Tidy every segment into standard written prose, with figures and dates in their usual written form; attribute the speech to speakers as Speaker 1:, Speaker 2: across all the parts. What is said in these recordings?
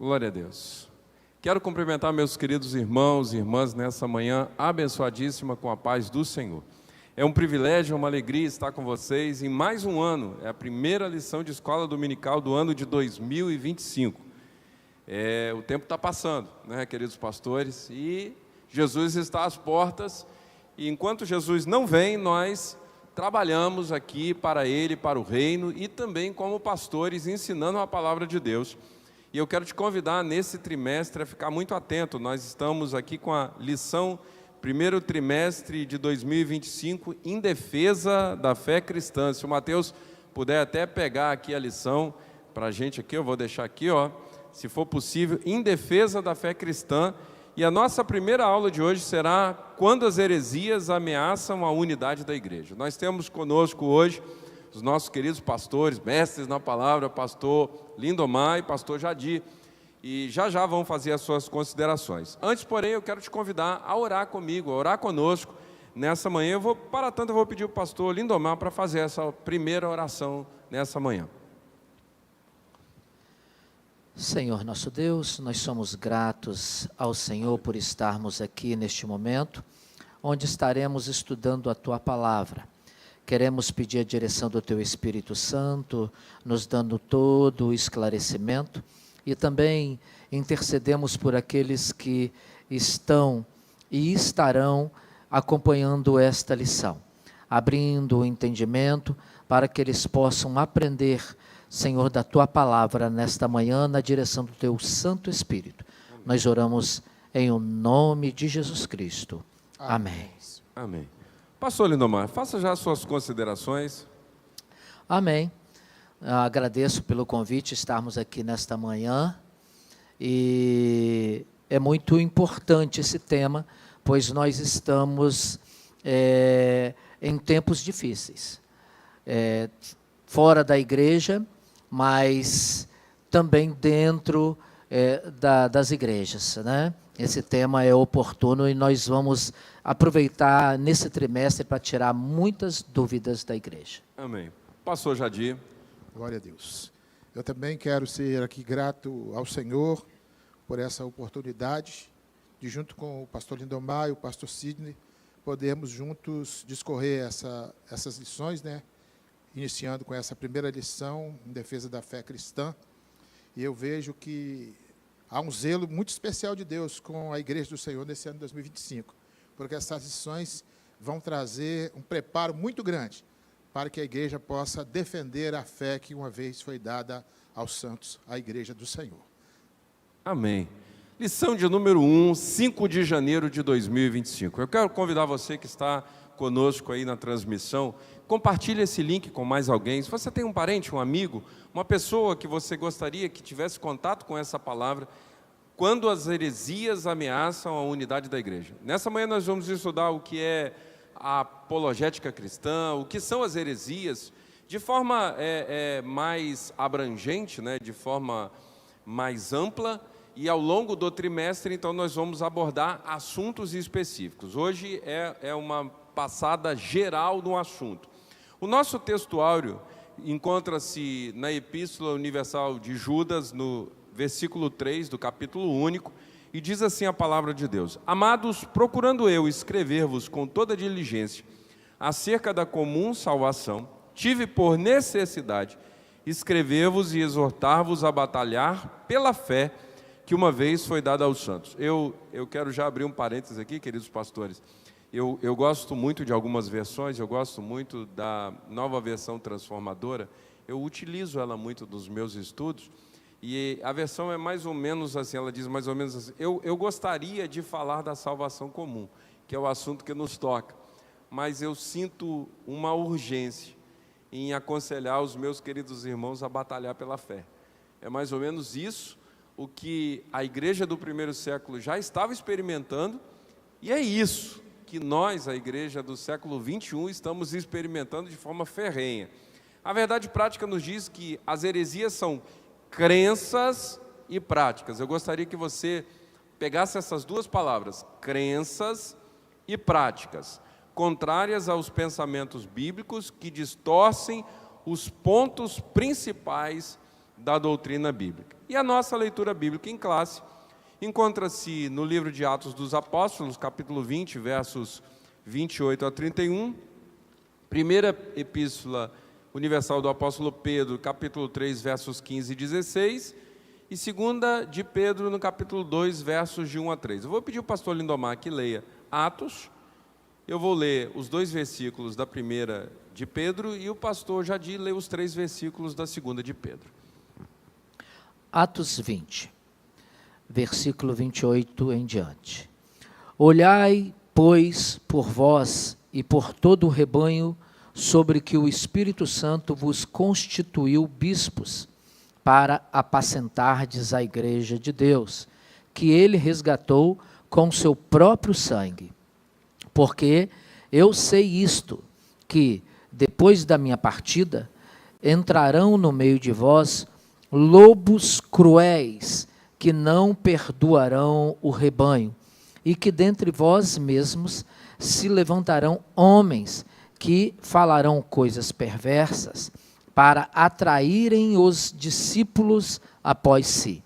Speaker 1: Glória a Deus. Quero cumprimentar meus queridos irmãos e irmãs nessa manhã abençoadíssima com a paz do Senhor. É um privilégio, uma alegria estar com vocês em mais um ano. É a primeira lição de escola dominical do ano de 2025. O tempo está passando, né, queridos pastores? E Jesus está às portas. E enquanto Jesus não vem, nós trabalhamos aqui para Ele, para o reino e também como pastores ensinando a palavra de Deus. E eu quero te convidar nesse trimestre a ficar muito atento. Nós estamos aqui com a lição primeiro trimestre de 2025 em defesa da fé cristã. Se o Mateus puder até pegar aqui a lição para a gente aqui, eu vou deixar aqui, ó, se for possível, em defesa da fé cristã. E a nossa primeira aula de hoje será quando as heresias ameaçam a unidade da igreja. Nós temos conosco hoje os nossos queridos pastores, mestres na palavra, pastor Lindomar e pastor Jadir, e já vão fazer as suas considerações. Antes, porém, eu quero te convidar a orar comigo, a orar conosco nessa manhã. Para tanto, eu vou pedir o pastor Lindomar para fazer essa primeira oração nessa manhã.
Speaker 2: Senhor nosso Deus, nós somos gratos ao Senhor por estarmos aqui neste momento, onde estaremos estudando a Tua Palavra. Queremos pedir a direção do Teu Espírito Santo, nos dando todo o esclarecimento, e também intercedemos por aqueles que estão e estarão acompanhando esta lição, abrindo o entendimento para que eles possam aprender, Senhor, da Tua Palavra nesta manhã, na direção do Teu Santo Espírito. Amém. Nós oramos em o nome de Jesus Cristo. Amém.
Speaker 1: Amém. Pastor Lindomar, faça já as suas considerações.
Speaker 2: Amém. Agradeço pelo convite, estarmos aqui nesta manhã, e é muito importante esse tema, pois nós estamos em tempos difíceis, fora da igreja, mas também dentro das igrejas, né? Esse tema é oportuno e nós vamos aproveitar nesse trimestre para tirar muitas dúvidas da igreja.
Speaker 1: Amém. Pastor Jadir.
Speaker 3: Glória a Deus. Eu também quero ser aqui grato ao Senhor por essa oportunidade de, junto com o pastor Lindomar e o pastor Sidney, podermos juntos discorrer essas lições, né? Iniciando com essa primeira lição em defesa da fé cristã. E eu vejo que há um zelo muito especial de Deus com a Igreja do Senhor nesse ano de 2025, porque essas lições vão trazer um preparo muito grande para que a igreja possa defender a fé que uma vez foi dada aos santos, à Igreja do Senhor.
Speaker 1: Amém. Lição de número 1, 5 de janeiro de 2025. Eu quero convidar você que está conosco aí na transmissão, compartilhe esse link com mais alguém. Se você tem um parente, um amigo, uma pessoa que você gostaria que tivesse contato com essa palavra, quando as heresias ameaçam a unidade da igreja. Nessa manhã nós vamos estudar o que é a apologética cristã, o que são as heresias, de forma mais abrangente, né, de forma mais ampla, e ao longo do trimestre, então, nós vamos abordar assuntos específicos. Hoje é uma passada geral no assunto. O nosso textuário encontra-se na Epístola Universal de Judas, no versículo 3 do capítulo único, e diz assim a palavra de Deus: Amados, procurando eu escrever-vos com toda diligência acerca da comum salvação, tive por necessidade escrever-vos e exortar-vos a batalhar pela fé que uma vez foi dada aos santos. Eu quero já abrir um parênteses aqui, queridos pastores. Eu gosto muito de algumas versões, eu gosto muito da Nova Versão Transformadora, eu utilizo ela muito nos meus estudos, e a versão é mais ou menos assim, ela diz mais ou menos assim: eu gostaria de falar da salvação comum, que é o assunto que nos toca, mas eu sinto uma urgência em aconselhar os meus queridos irmãos a batalhar pela fé. É mais ou menos isso o que a igreja do primeiro século já estava experimentando, e é isso que nós, a igreja do século 21, estamos experimentando de forma ferrenha. A verdade prática nos diz que as heresias são crenças e práticas. Eu gostaria que você pegasse essas duas palavras, crenças e práticas, contrárias aos pensamentos bíblicos que distorcem os pontos principais da doutrina bíblica. E a nossa leitura bíblica em classe encontra-se no livro de Atos dos Apóstolos, capítulo 20, versos 28 a 31, primeira epístola universal do apóstolo Pedro, capítulo 3, versos 15 e 16, e segunda de Pedro, no capítulo 2, versos de 1 a 3. Eu vou pedir ao pastor Lindomar que leia Atos, eu vou ler os 2 versículos da primeira de Pedro, e o pastor Jadir lê os 3 versículos da segunda de Pedro.
Speaker 2: Atos 20, versículo 28 em diante. Olhai, pois, por vós e por todo o rebanho, sobre que o Espírito Santo vos constituiu bispos, para apacentardes a igreja de Deus, que ele resgatou com seu próprio sangue. Porque eu sei isto, que, depois da minha partida, entrarão no meio de vós lobos cruéis, que não perdoarão o rebanho, e que dentre vós mesmos se levantarão homens que falarão coisas perversas, para atraírem os discípulos após si.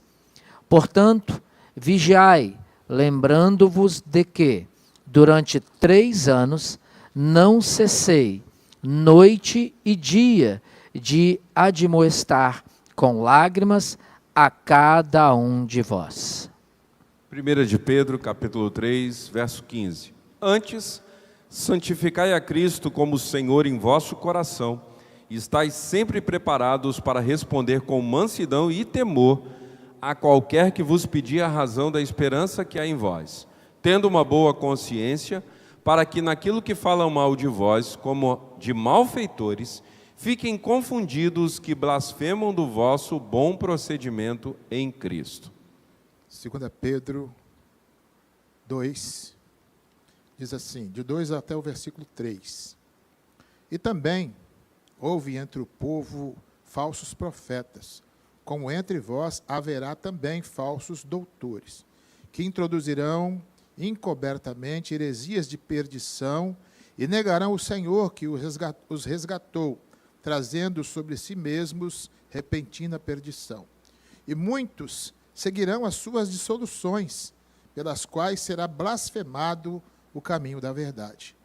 Speaker 2: Portanto, vigiai, lembrando-vos de que, durante 3 anos, não cessei, noite e dia, de admoestar com lágrimas a cada um de vós.
Speaker 1: 1 de Pedro, capítulo 3, verso 15. Antes, santificai a Cristo como Senhor em vosso coração, e estais sempre preparados para responder com mansidão e temor a qualquer que vos pedir a razão da esperança que há em vós, tendo uma boa consciência, para que naquilo que falam mal de vós, como de malfeitores, fiquem confundidos que blasfemam do vosso bom procedimento em Cristo.
Speaker 3: 2 Pedro 2, diz assim, de 2 até o versículo 3. E também houve entre o povo falsos profetas, como entre vós haverá também falsos doutores, que introduzirão encobertamente heresias de perdição e negarão o Senhor que os resgatou, trazendo sobre si mesmos repentina perdição. E muitos seguirão as suas dissoluções, pelas quais será blasfemado o caminho da verdade.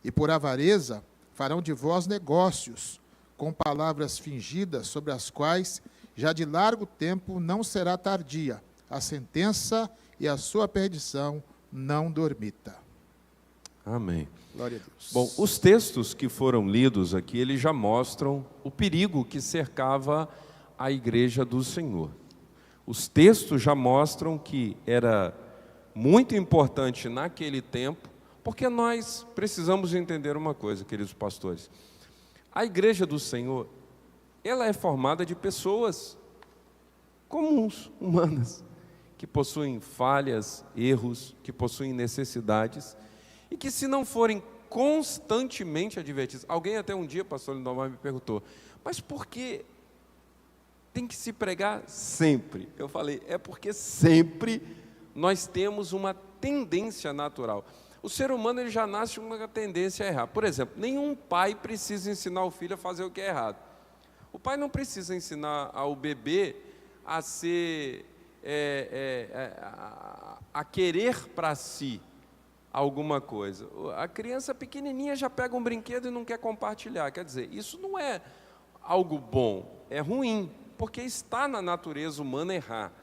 Speaker 3: E por avareza farão de vós negócios, com palavras fingidas, sobre as quais já de largo tempo não será tardia a sentença, e a sua perdição não dormita.
Speaker 1: Amém.
Speaker 3: Glória a Deus.
Speaker 1: Bom, os textos que foram lidos aqui, eles já mostram o perigo que cercava a igreja do Senhor. Os textos já mostram que era muito importante naquele tempo, porque nós precisamos entender uma coisa, queridos pastores. A igreja do Senhor, ela é formada de pessoas comuns, humanas, que possuem falhas, erros, que possuem necessidades, e que se não forem constantemente advertidos... Alguém até um dia, pastor Lindomar, me perguntou, mas por que tem que se pregar sempre? Eu falei, é porque sempre nós temos uma tendência natural. O ser humano ele já nasce com uma tendência a errar. Por exemplo, nenhum pai precisa ensinar o filho a fazer o que é errado. O pai não precisa ensinar ao bebê a ser... a querer para si alguma coisa. A criança pequenininha já pega um brinquedo e não quer compartilhar. Quer dizer, isso não é algo bom, é ruim, porque está na natureza humana errar.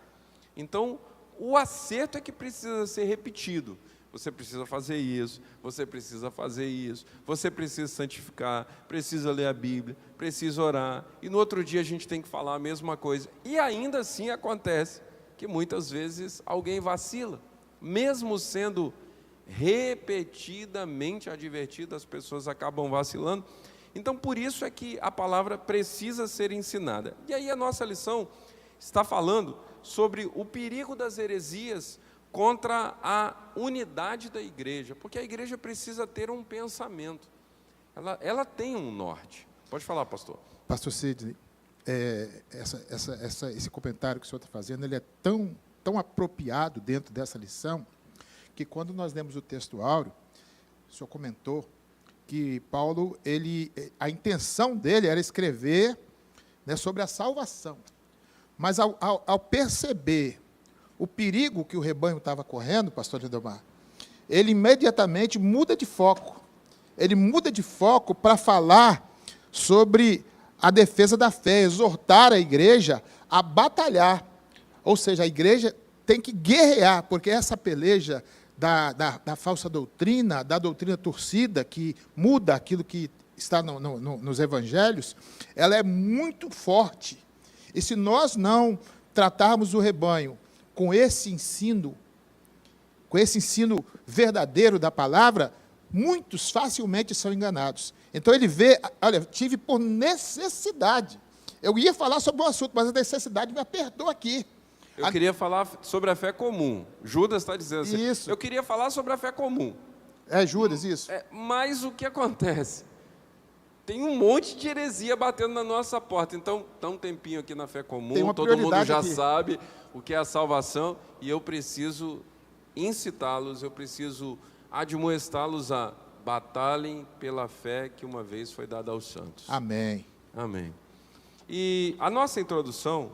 Speaker 1: Então, o acerto é que precisa ser repetido. Você precisa fazer isso, você precisa fazer isso, você precisa santificar, precisa ler a Bíblia, precisa orar, e no outro dia a gente tem que falar a mesma coisa. E ainda assim acontece que muitas vezes alguém vacila, mesmo sendo repetidamente advertido, as pessoas acabam vacilando. Então, por isso é que a palavra precisa ser ensinada. E aí a nossa lição está falando sobre o perigo das heresias contra a unidade da igreja, porque a igreja precisa ter um pensamento, ela tem um norte. Pode falar, pastor.
Speaker 3: Pastor Sidney, esse comentário que o senhor está fazendo, ele é tão apropriado dentro dessa lição, que quando nós lemos o texto áureo, o senhor comentou que Paulo, a intenção dele era escrever, né, sobre a salvação. Mas ao perceber o perigo que o rebanho estava correndo, pastor Lindomar, ele imediatamente muda de foco. Ele muda de foco para falar sobre a defesa da fé, exortar a igreja a batalhar. Ou seja, a igreja tem que guerrear, porque essa peleja da falsa doutrina, da doutrina torcida, que muda aquilo que está nos evangelhos, ela é muito forte. E se nós não tratarmos o rebanho com esse ensino verdadeiro da palavra, muitos facilmente são enganados. Então ele vê, olha, tive por necessidade. Eu ia falar sobre o assunto, mas a necessidade me apertou aqui.
Speaker 1: Eu queria falar sobre a fé comum. Judas está dizendo assim.
Speaker 3: Isso.
Speaker 1: Eu queria falar sobre a fé comum.
Speaker 3: É Judas, isso?
Speaker 1: Mas o que acontece? Tem um monte de heresia batendo na nossa porta. Então, está um tempinho aqui na fé comum, todo mundo já sabe o que é a salvação, e eu preciso incitá-los, eu preciso admoestá-los a batalhem pela fé que uma vez foi dada aos santos.
Speaker 3: Amém.
Speaker 1: Amém. E a nossa introdução,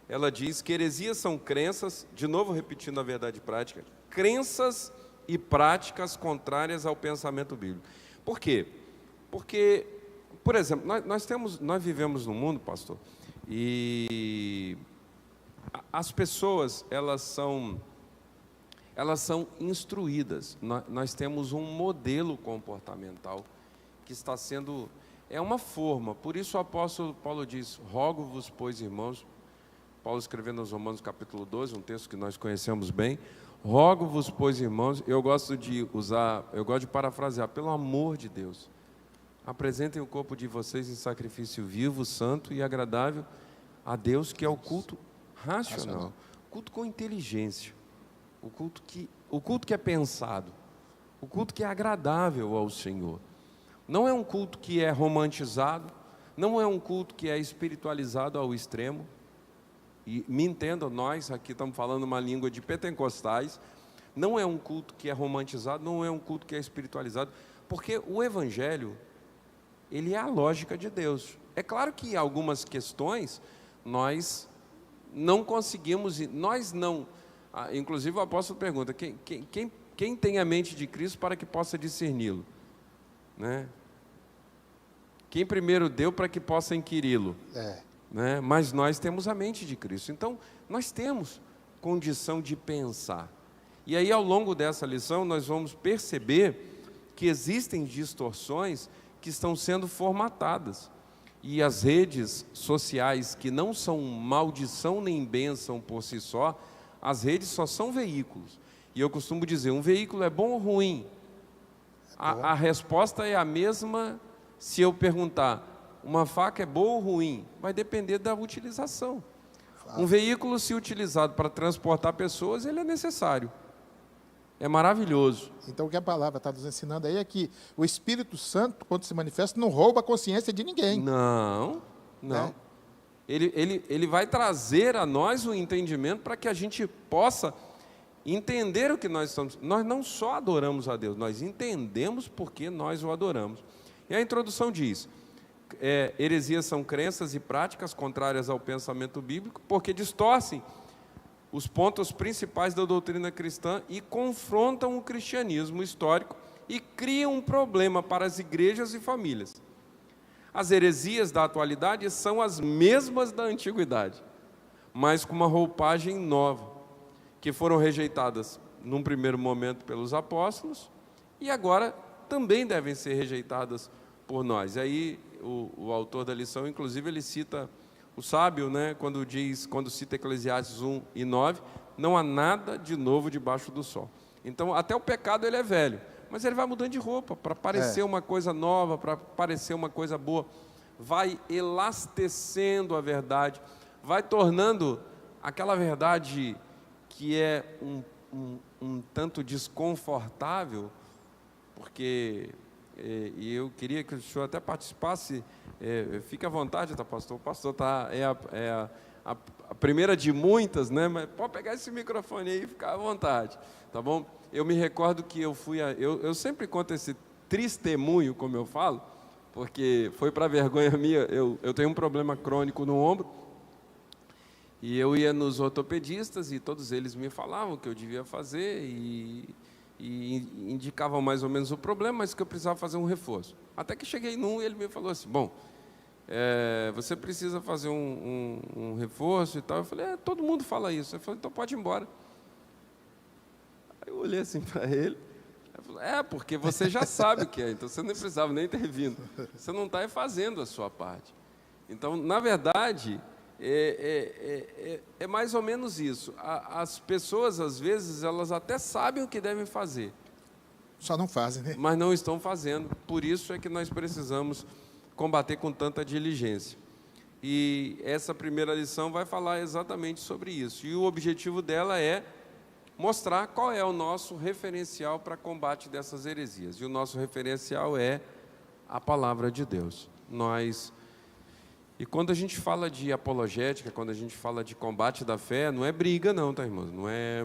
Speaker 1: ela diz que heresias são crenças, de novo repetindo a verdade prática, crenças e práticas contrárias ao pensamento bíblico. Por quê? Porque, por exemplo, nós vivemos num mundo, pastor, e as pessoas, elas são instruídas. Nós temos um modelo comportamental que está sendo, é uma forma. Por isso o apóstolo Paulo diz, rogo-vos, pois, irmãos, Paulo escrevendo aos Romanos capítulo 12, um texto que nós conhecemos bem, rogo-vos, pois, irmãos, eu gosto de parafrasear, pelo amor de Deus, apresentem o corpo de vocês em sacrifício vivo, santo e agradável a Deus, que é o culto racional, culto com inteligência, o culto que é pensado, o culto que é agradável ao Senhor. Não é um culto que é romantizado, não é um culto que é espiritualizado ao extremo. E me entendam, nós aqui estamos falando uma língua de pentecostais, não é um culto que é romantizado, não é um culto que é espiritualizado, porque o Evangelho, ele é a lógica de Deus. É claro que algumas questões nós não conseguimos, inclusive o apóstolo pergunta, quem tem a mente de Cristo para que possa discerni-lo? Né? Quem primeiro deu para que possa inquiri-lo? Né? Mas nós temos a mente de Cristo, então nós temos condição de pensar. E aí ao longo dessa lição nós vamos perceber que existem distorções que estão sendo formatadas. E as redes sociais, que não são maldição nem bênção por si só, as redes só são veículos. E eu costumo dizer, um veículo é bom ou ruim? A resposta é a mesma se eu perguntar, uma faca é boa ou ruim? Vai depender da utilização. Um veículo, se utilizado para transportar pessoas, ele é necessário. É maravilhoso.
Speaker 3: Então, o que a palavra está nos ensinando aí é que o Espírito Santo, quando se manifesta, não rouba a consciência de ninguém.
Speaker 1: Não. Ele vai trazer a nós o entendimento para que a gente possa entender o que nós estamos. Nós não só adoramos a Deus, nós entendemos porque nós o adoramos. E a introdução diz, heresias são crenças e práticas contrárias ao pensamento bíblico, porque distorcem os pontos principais da doutrina cristã e confrontam o cristianismo histórico e criam um problema para as igrejas e famílias. As heresias da atualidade são as mesmas da antiguidade, mas com uma roupagem nova, que foram rejeitadas num primeiro momento pelos apóstolos e agora também devem ser rejeitadas por nós. E aí o autor da lição, inclusive, ele cita o sábio, né, quando cita Eclesiastes 1 e 9, não há nada de novo debaixo do sol. Então, até o pecado ele é velho, mas ele vai mudando de roupa, para parecer uma coisa nova, para parecer uma coisa boa, vai elastecendo a verdade, vai tornando aquela verdade que é um tanto desconfortável, porque, e eu queria que o senhor até participasse, fique à vontade, tá, pastor? O pastor é a primeira de muitas, né? Mas pode pegar esse microfone aí e ficar à vontade, tá bom? Eu me recordo que eu sempre conto esse testemunho, como eu falo, porque foi para vergonha minha, eu tenho um problema crônico no ombro, E eu ia nos ortopedistas e todos eles me falavam o que eu devia fazer e indicavam mais ou menos o problema, mas que eu precisava fazer um reforço. Até que cheguei num e ele me falou assim, bom, você precisa fazer um reforço e tal. Eu falei, todo mundo fala isso. Ele falou, então pode ir embora. Aí eu olhei assim para ele, ele falou, porque você já sabe o que é, então você não precisava nem ter vindo. Você não está fazendo a sua parte. Então, na verdade, é mais ou menos isso. As pessoas, às vezes, elas até sabem o que devem fazer.
Speaker 3: Só não fazem, né?
Speaker 1: Mas não estão fazendo. Por isso é que nós precisamos combater com tanta diligência. E essa primeira lição vai falar exatamente sobre isso. E o objetivo dela é mostrar qual é o nosso referencial para combate dessas heresias. E o nosso referencial é a palavra de Deus. E quando a gente fala de apologética, quando a gente fala de combate da fé, não é briga não, tá, irmãos? Não é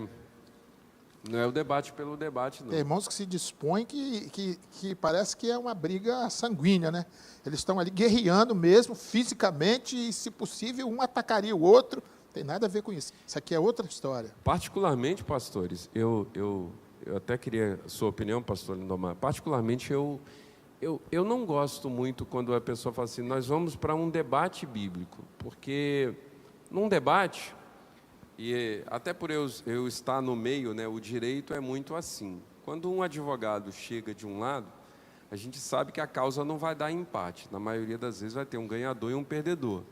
Speaker 1: o debate pelo debate, não.
Speaker 3: Tem irmãos que se dispõem que parece que é uma briga sanguínea, né? Eles estão ali guerreando mesmo, fisicamente, e se possível, um atacaria o outro. Tem nada a ver com isso. Isso aqui é outra história.
Speaker 1: Particularmente, pastores, eu até queria a sua opinião, pastor Lindomar. Particularmente, eu não gosto muito quando a pessoa fala assim, nós vamos para um debate bíblico, porque num debate, e até por eu estar no meio, né, o direito é muito assim. Quando um advogado chega de um lado, a gente sabe que a causa não vai dar empate. Na maioria das vezes vai ter um ganhador e um perdedor.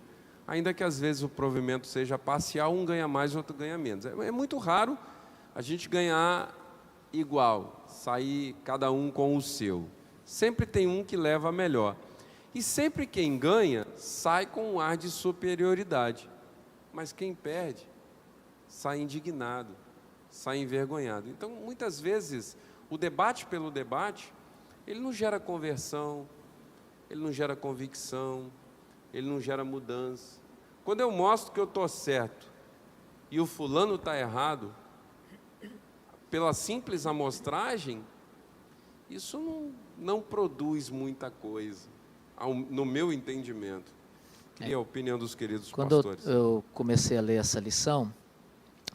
Speaker 1: Ainda que às vezes o provimento seja parcial, um ganha mais, outro ganha menos. É muito raro a gente ganhar igual, sair cada um com o seu. Sempre tem um que leva a melhor. E sempre quem ganha, sai com um ar de superioridade. Mas quem perde, sai indignado, sai envergonhado. Então, muitas vezes, o debate pelo debate, ele não gera conversão, ele não gera convicção, ele não gera mudança. Quando eu mostro que eu estou certo e o fulano está errado, pela simples amostragem, isso não produz muita coisa, no meu entendimento. Queria a opinião dos queridos pastores.
Speaker 2: Quando eu comecei a ler essa lição,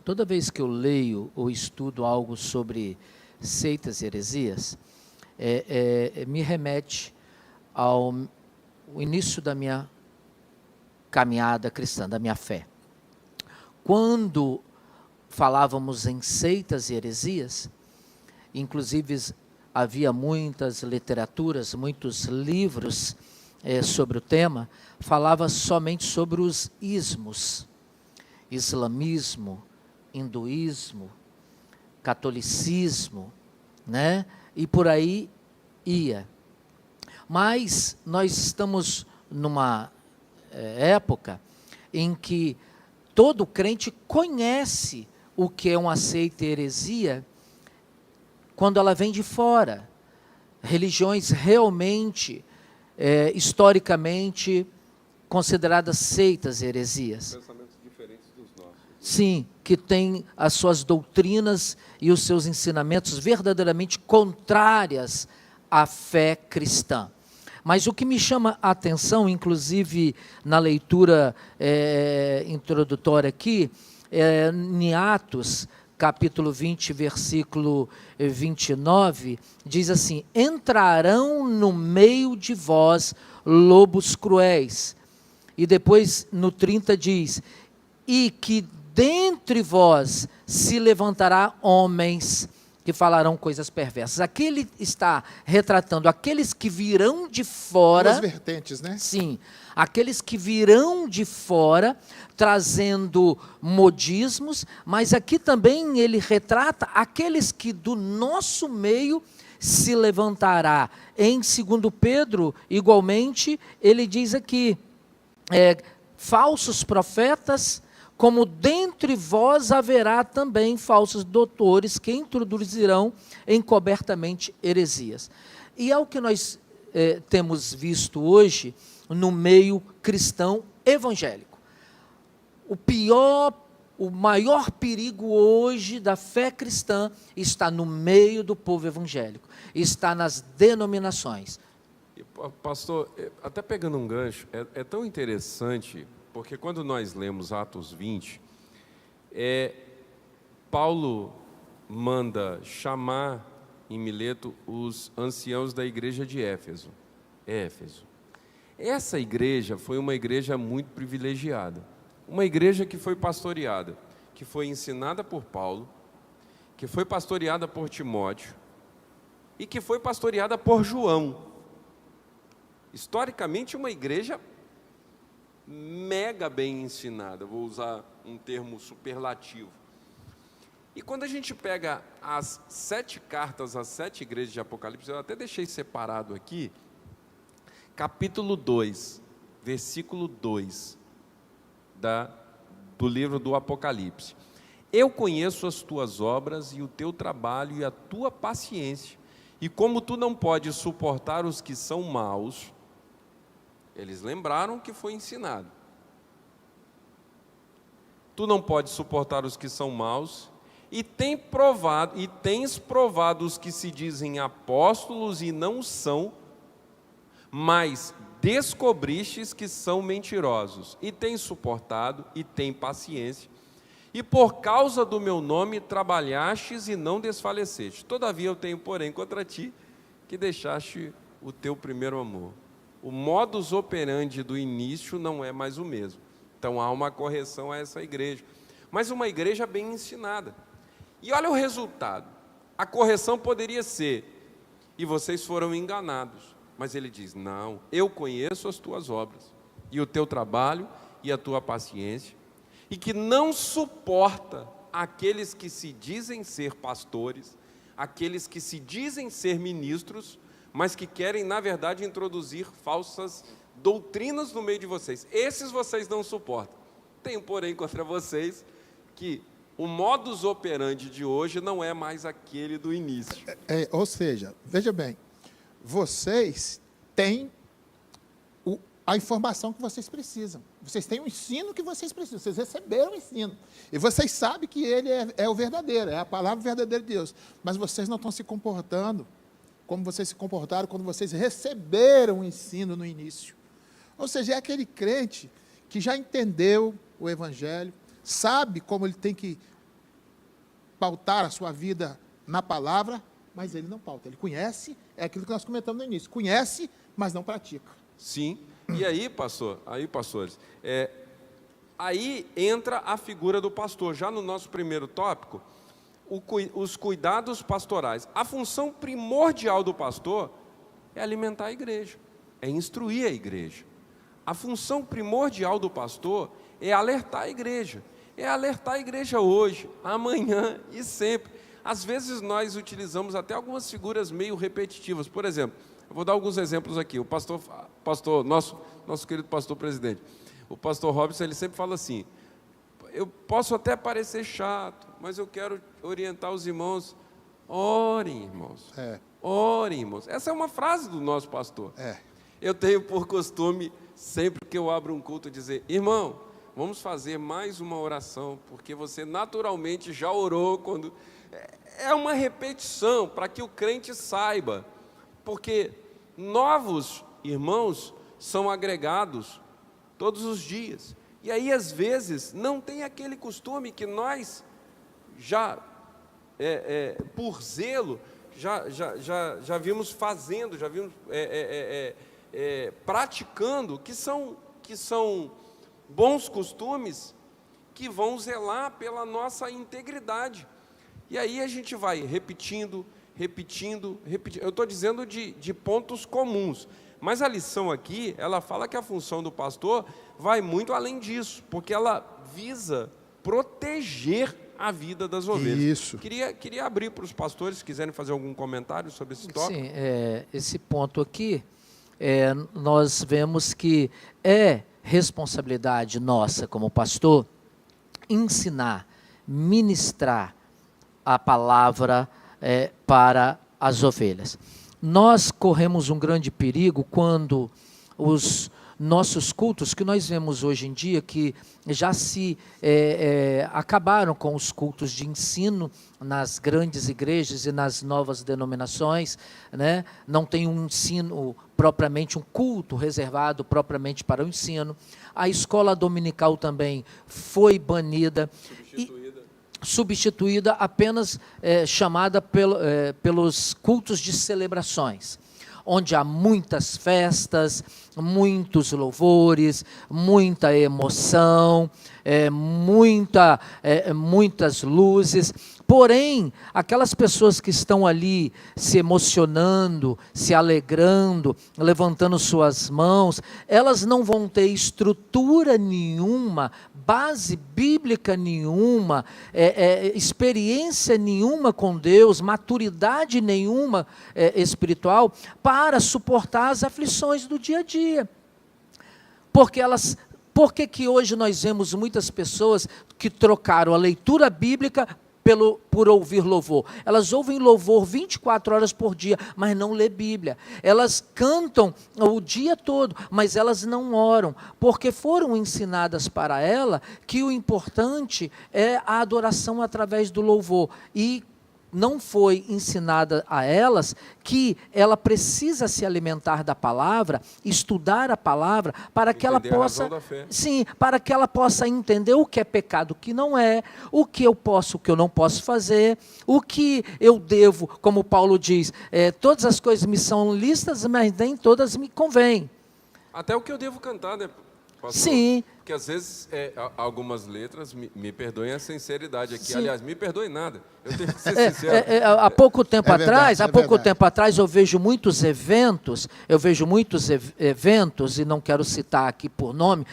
Speaker 2: toda vez que eu leio ou estudo algo sobre seitas e heresias, me remete ao início da minha caminhada cristã, da minha fé. Quando falávamos em seitas e heresias, inclusive havia muitas literaturas, muitos livros sobre o tema, falava somente sobre os ismos, islamismo, hinduísmo, catolicismo, né? E por aí ia. Mas nós estamos numa época em que todo crente conhece o que é uma seita e heresia quando ela vem de fora. Religiões realmente, historicamente, consideradas seitas e heresias.
Speaker 1: Pensamentos diferentes dos nossos.
Speaker 2: Sim, que têm as suas doutrinas e os seus ensinamentos verdadeiramente contrárias à fé cristã. Mas o que me chama a atenção, inclusive na leitura introdutória aqui, em Atos, capítulo 20, versículo 29, diz assim, entrarão no meio de vós lobos cruéis. E depois no 30 diz, e que dentre vós se levantará homens que falarão coisas perversas. Aqui ele está retratando aqueles que virão de fora.
Speaker 3: Duas vertentes, né?
Speaker 2: Sim, aqueles que virão de fora, trazendo modismos, mas aqui também ele retrata aqueles que do nosso meio se levantará. Em 2 Pedro, igualmente, ele diz aqui, falsos profetas, como dentre vós haverá também falsos doutores que introduzirão encobertamente heresias. E é o que nós temos visto hoje no meio cristão evangélico. O maior perigo hoje da fé cristã está no meio do povo evangélico, está nas denominações.
Speaker 1: Pastor, até pegando um gancho, é tão interessante porque quando nós lemos Atos 20, Paulo manda chamar em Mileto os anciãos da igreja de Éfeso. Essa igreja foi uma igreja muito privilegiada, uma igreja que foi pastoreada, que foi ensinada por Paulo, que foi pastoreada por Timóteo e que foi pastoreada por João. Historicamente, uma igreja mega bem ensinada, vou usar um termo superlativo. E quando a gente pega as 7 cartas às 7 igrejas de Apocalipse, eu até deixei separado aqui, capítulo 2, versículo 2 do livro do Apocalipse. Eu conheço as tuas obras e o teu trabalho e a tua paciência, e como tu não podes suportar os que são maus. Eles lembraram que foi ensinado. Tu não podes suportar os que são maus, e tens provado os que se dizem apóstolos e não são, mas descobristes que são mentirosos, e tens suportado e tens paciência, e por causa do meu nome trabalhastes e não desfaleceste. Todavia eu tenho, porém, contra ti, que deixaste o teu primeiro amor. O modus operandi do início não é mais o mesmo. Então há uma correção a essa igreja, mas uma igreja bem ensinada. E olha o resultado. A correção poderia ser: e vocês foram enganados. Mas ele diz: não, eu conheço as tuas obras, e o teu trabalho e a tua paciência, e que não suporta aqueles que se dizem ser pastores, aqueles que se dizem ser ministros, mas que querem, na verdade, introduzir falsas doutrinas no meio de vocês. Esses vocês não suportam. Tenho, porém, contra vocês que o modus operandi de hoje não é mais aquele do início.
Speaker 3: Ou seja, veja bem, vocês têm a informação que vocês precisam. Vocês têm o ensino que vocês precisam. Vocês receberam o ensino. E vocês sabem que ele é o verdadeiro, é a palavra verdadeira de Deus. Mas vocês não estão se comportando como vocês se comportaram quando vocês receberam o ensino no início. Ou seja, é aquele crente que já entendeu o Evangelho, sabe como ele tem que pautar a sua vida na palavra, mas ele não pauta. Ele conhece, é aquilo que nós comentamos no início. Conhece, mas não pratica.
Speaker 1: Sim. E aí, pastores, aí entra a figura do pastor. Já no nosso primeiro tópico, os cuidados pastorais. A função primordial do pastor é alimentar a igreja, é instruir a igreja. A função primordial do pastor é alertar a igreja. É alertar a igreja hoje, amanhã e sempre. Às vezes nós utilizamos até algumas figuras meio repetitivas. Por exemplo, eu vou dar alguns exemplos aqui. O nosso querido pastor presidente, o pastor Robson, ele sempre fala assim: eu posso até parecer chato, mas eu quero orientar os irmãos. Orem, irmãos. Orem, irmãos. Essa é uma frase do nosso pastor. Eu tenho por costume, sempre que eu abro um culto, dizer: irmão, vamos fazer mais uma oração, porque você naturalmente já orou quando... É uma repetição, para que o crente saiba, porque novos irmãos são agregados todos os dias, e aí às vezes não tem aquele costume que nós já, por zelo, já vimos fazendo, já vimos praticando, que são bons costumes que vão zelar pela nossa integridade. E aí a gente vai repetindo. Eu estou dizendo de pontos comuns, mas a lição aqui, ela fala que a função do pastor vai muito além disso, porque ela visa proteger a vida das ovelhas.
Speaker 3: Isso.
Speaker 1: Queria abrir para os pastores, se quiserem fazer algum comentário sobre esse tópico.
Speaker 2: Sim, esse ponto aqui, nós vemos que é responsabilidade nossa como pastor ensinar, ministrar a palavra para as ovelhas. Nós corremos um grande perigo quando os nossos cultos, que nós vemos hoje em dia, que já se acabaram com os cultos de ensino nas grandes igrejas e nas novas denominações, né? Não tem um ensino propriamente, um culto reservado propriamente para o ensino. A escola dominical também foi banida, substituída apenas chamada pelos cultos de celebrações, onde há muitas festas, muitos louvores, muita emoção, muitas luzes. Porém, aquelas pessoas que estão ali se emocionando, se alegrando, levantando suas mãos, elas não vão ter estrutura nenhuma, base bíblica nenhuma, experiência nenhuma com Deus, maturidade nenhuma espiritual, para suportar as aflições do dia a dia. Por que hoje nós vemos muitas pessoas que trocaram a leitura bíblica por ouvir louvor? Elas ouvem louvor 24 horas por dia, mas não lê Bíblia. Elas cantam o dia todo, mas elas não oram, porque foram ensinadas para ela que o importante é a adoração através do louvor, e não foi ensinada a elas que ela precisa se alimentar da palavra, estudar a palavra, para que ela possa, sim, para que ela possa entender o que é pecado, o que não é, o que eu posso, o que eu não posso fazer, o que eu devo, como Paulo diz, todas as coisas me são lícitas, mas nem todas me convêm.
Speaker 1: Até o que eu devo cantar, né, pastor?
Speaker 2: Sim.
Speaker 1: Porque às vezes algumas letras, me perdoem a sinceridade aqui,
Speaker 2: Sim.
Speaker 1: aliás, me perdoem nada, eu tenho que ser sincero.
Speaker 2: Há pouco tempo atrás eu vejo muitos eventos, e não quero citar aqui por nome,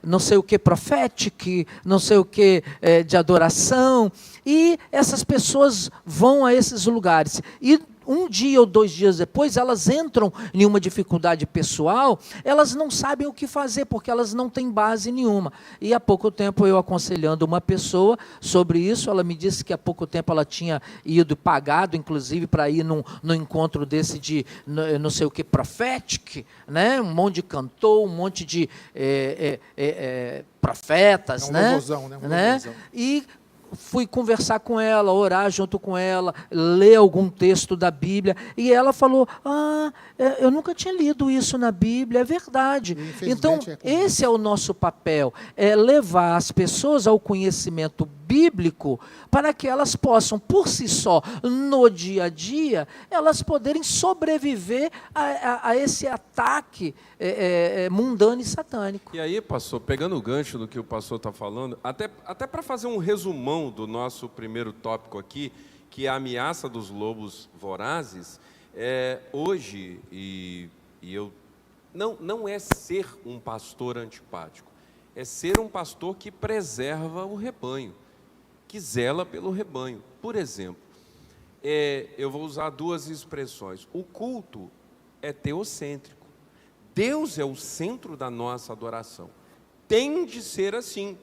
Speaker 2: não sei o que prophetic, não sei o que de adoração, e essas pessoas vão a esses lugares, e um dia ou 2 dias depois, elas entram em uma dificuldade pessoal, elas não sabem o que fazer, porque elas não têm base nenhuma. E há pouco tempo, eu aconselhando uma pessoa sobre isso, ela me disse que há pouco tempo ela tinha pagado, inclusive, para ir num encontro desse de, não sei o que, prophetic, né? Um monte de cantor, um monte de profetas, né?
Speaker 3: Louvorzão, né?
Speaker 2: E fui conversar com ela, orar junto com ela, ler algum texto da Bíblia, e ela falou, eu nunca tinha lido isso na Bíblia, é verdade. Então, esse é o nosso papel, é levar as pessoas ao conhecimento bíblico, para que elas possam, por si só, no dia a dia, elas poderem sobreviver a esse ataque mundano e satânico.
Speaker 1: E aí, pastor, pegando o gancho do que o pastor está falando, até para fazer um resumão do nosso primeiro tópico aqui, que é a ameaça dos lobos vorazes, hoje, não é ser um pastor antipático, é ser um pastor que preserva o rebanho, que zela pelo rebanho. Por exemplo, eu vou usar 2 expressões. O culto é teocêntrico. Deus é o centro da nossa adoração. Tem de ser assim.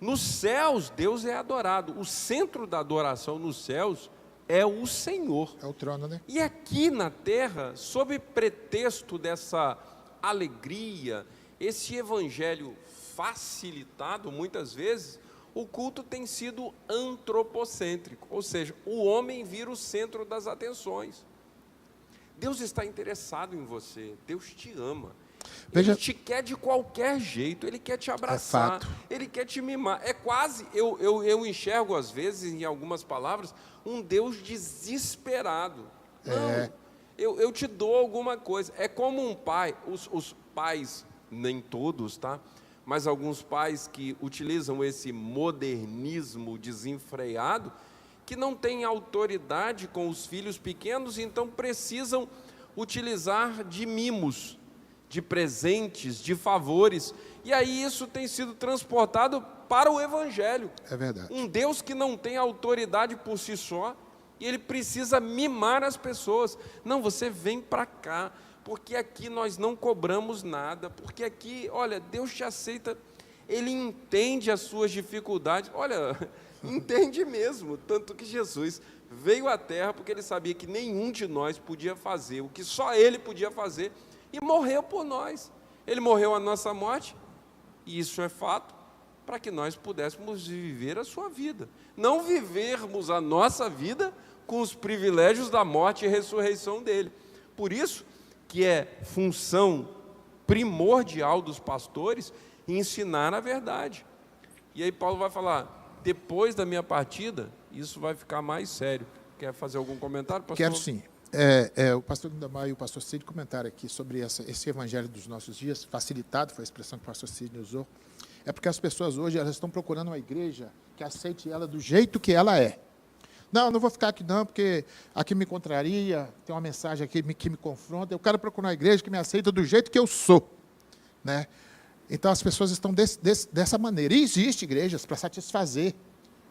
Speaker 1: Nos céus, Deus é adorado. O centro da adoração nos céus é o Senhor.
Speaker 3: É o trono, né?
Speaker 1: E aqui na terra, sob pretexto dessa alegria, esse evangelho facilitado, muitas vezes, o culto tem sido antropocêntrico, ou seja, o homem vira o centro das atenções. Deus está interessado em você, Deus te ama. Ele te quer de qualquer jeito, Ele quer te abraçar, Ele quer te mimar. É quase, eu enxergo às vezes, em algumas palavras, um Deus desesperado. Não, eu te dou alguma coisa. É como um pai, os pais, nem todos, tá? Mas alguns pais que utilizam esse modernismo desenfreado, que não têm autoridade com os filhos pequenos, então precisam utilizar de mimos, de presentes, de favores, e aí isso tem sido transportado para o Evangelho.
Speaker 3: É verdade.
Speaker 1: Um Deus que não tem autoridade por si só, e Ele precisa mimar as pessoas. Não, você vem para cá, porque aqui nós não cobramos nada, porque aqui, olha, Deus te aceita, Ele entende as suas dificuldades, olha, entende mesmo, tanto que Jesus veio à terra porque Ele sabia que nenhum de nós podia fazer o que só Ele podia fazer, e morreu por nós. Ele morreu a nossa morte, e isso é fato, para que nós pudéssemos viver a sua vida. Não vivermos a nossa vida com os privilégios da morte e ressurreição dele. Por isso que é função primordial dos pastores ensinar a verdade. E aí Paulo vai falar, depois da minha partida, isso vai ficar mais sério. Quer fazer algum comentário, pastor?
Speaker 3: Quero sim. O pastor Lindomar e o pastor Cid comentaram aqui sobre esse evangelho dos nossos dias, facilitado, foi a expressão que o pastor Cid usou. É porque as pessoas hoje elas estão procurando uma igreja que aceite ela do jeito que ela é. Não vou ficar aqui não, porque aqui me contraria, tem uma mensagem aqui que me confronta. Eu quero procurar uma igreja que me aceita do jeito que eu sou. Né? Então as pessoas estão dessa maneira. E existem igrejas para satisfazer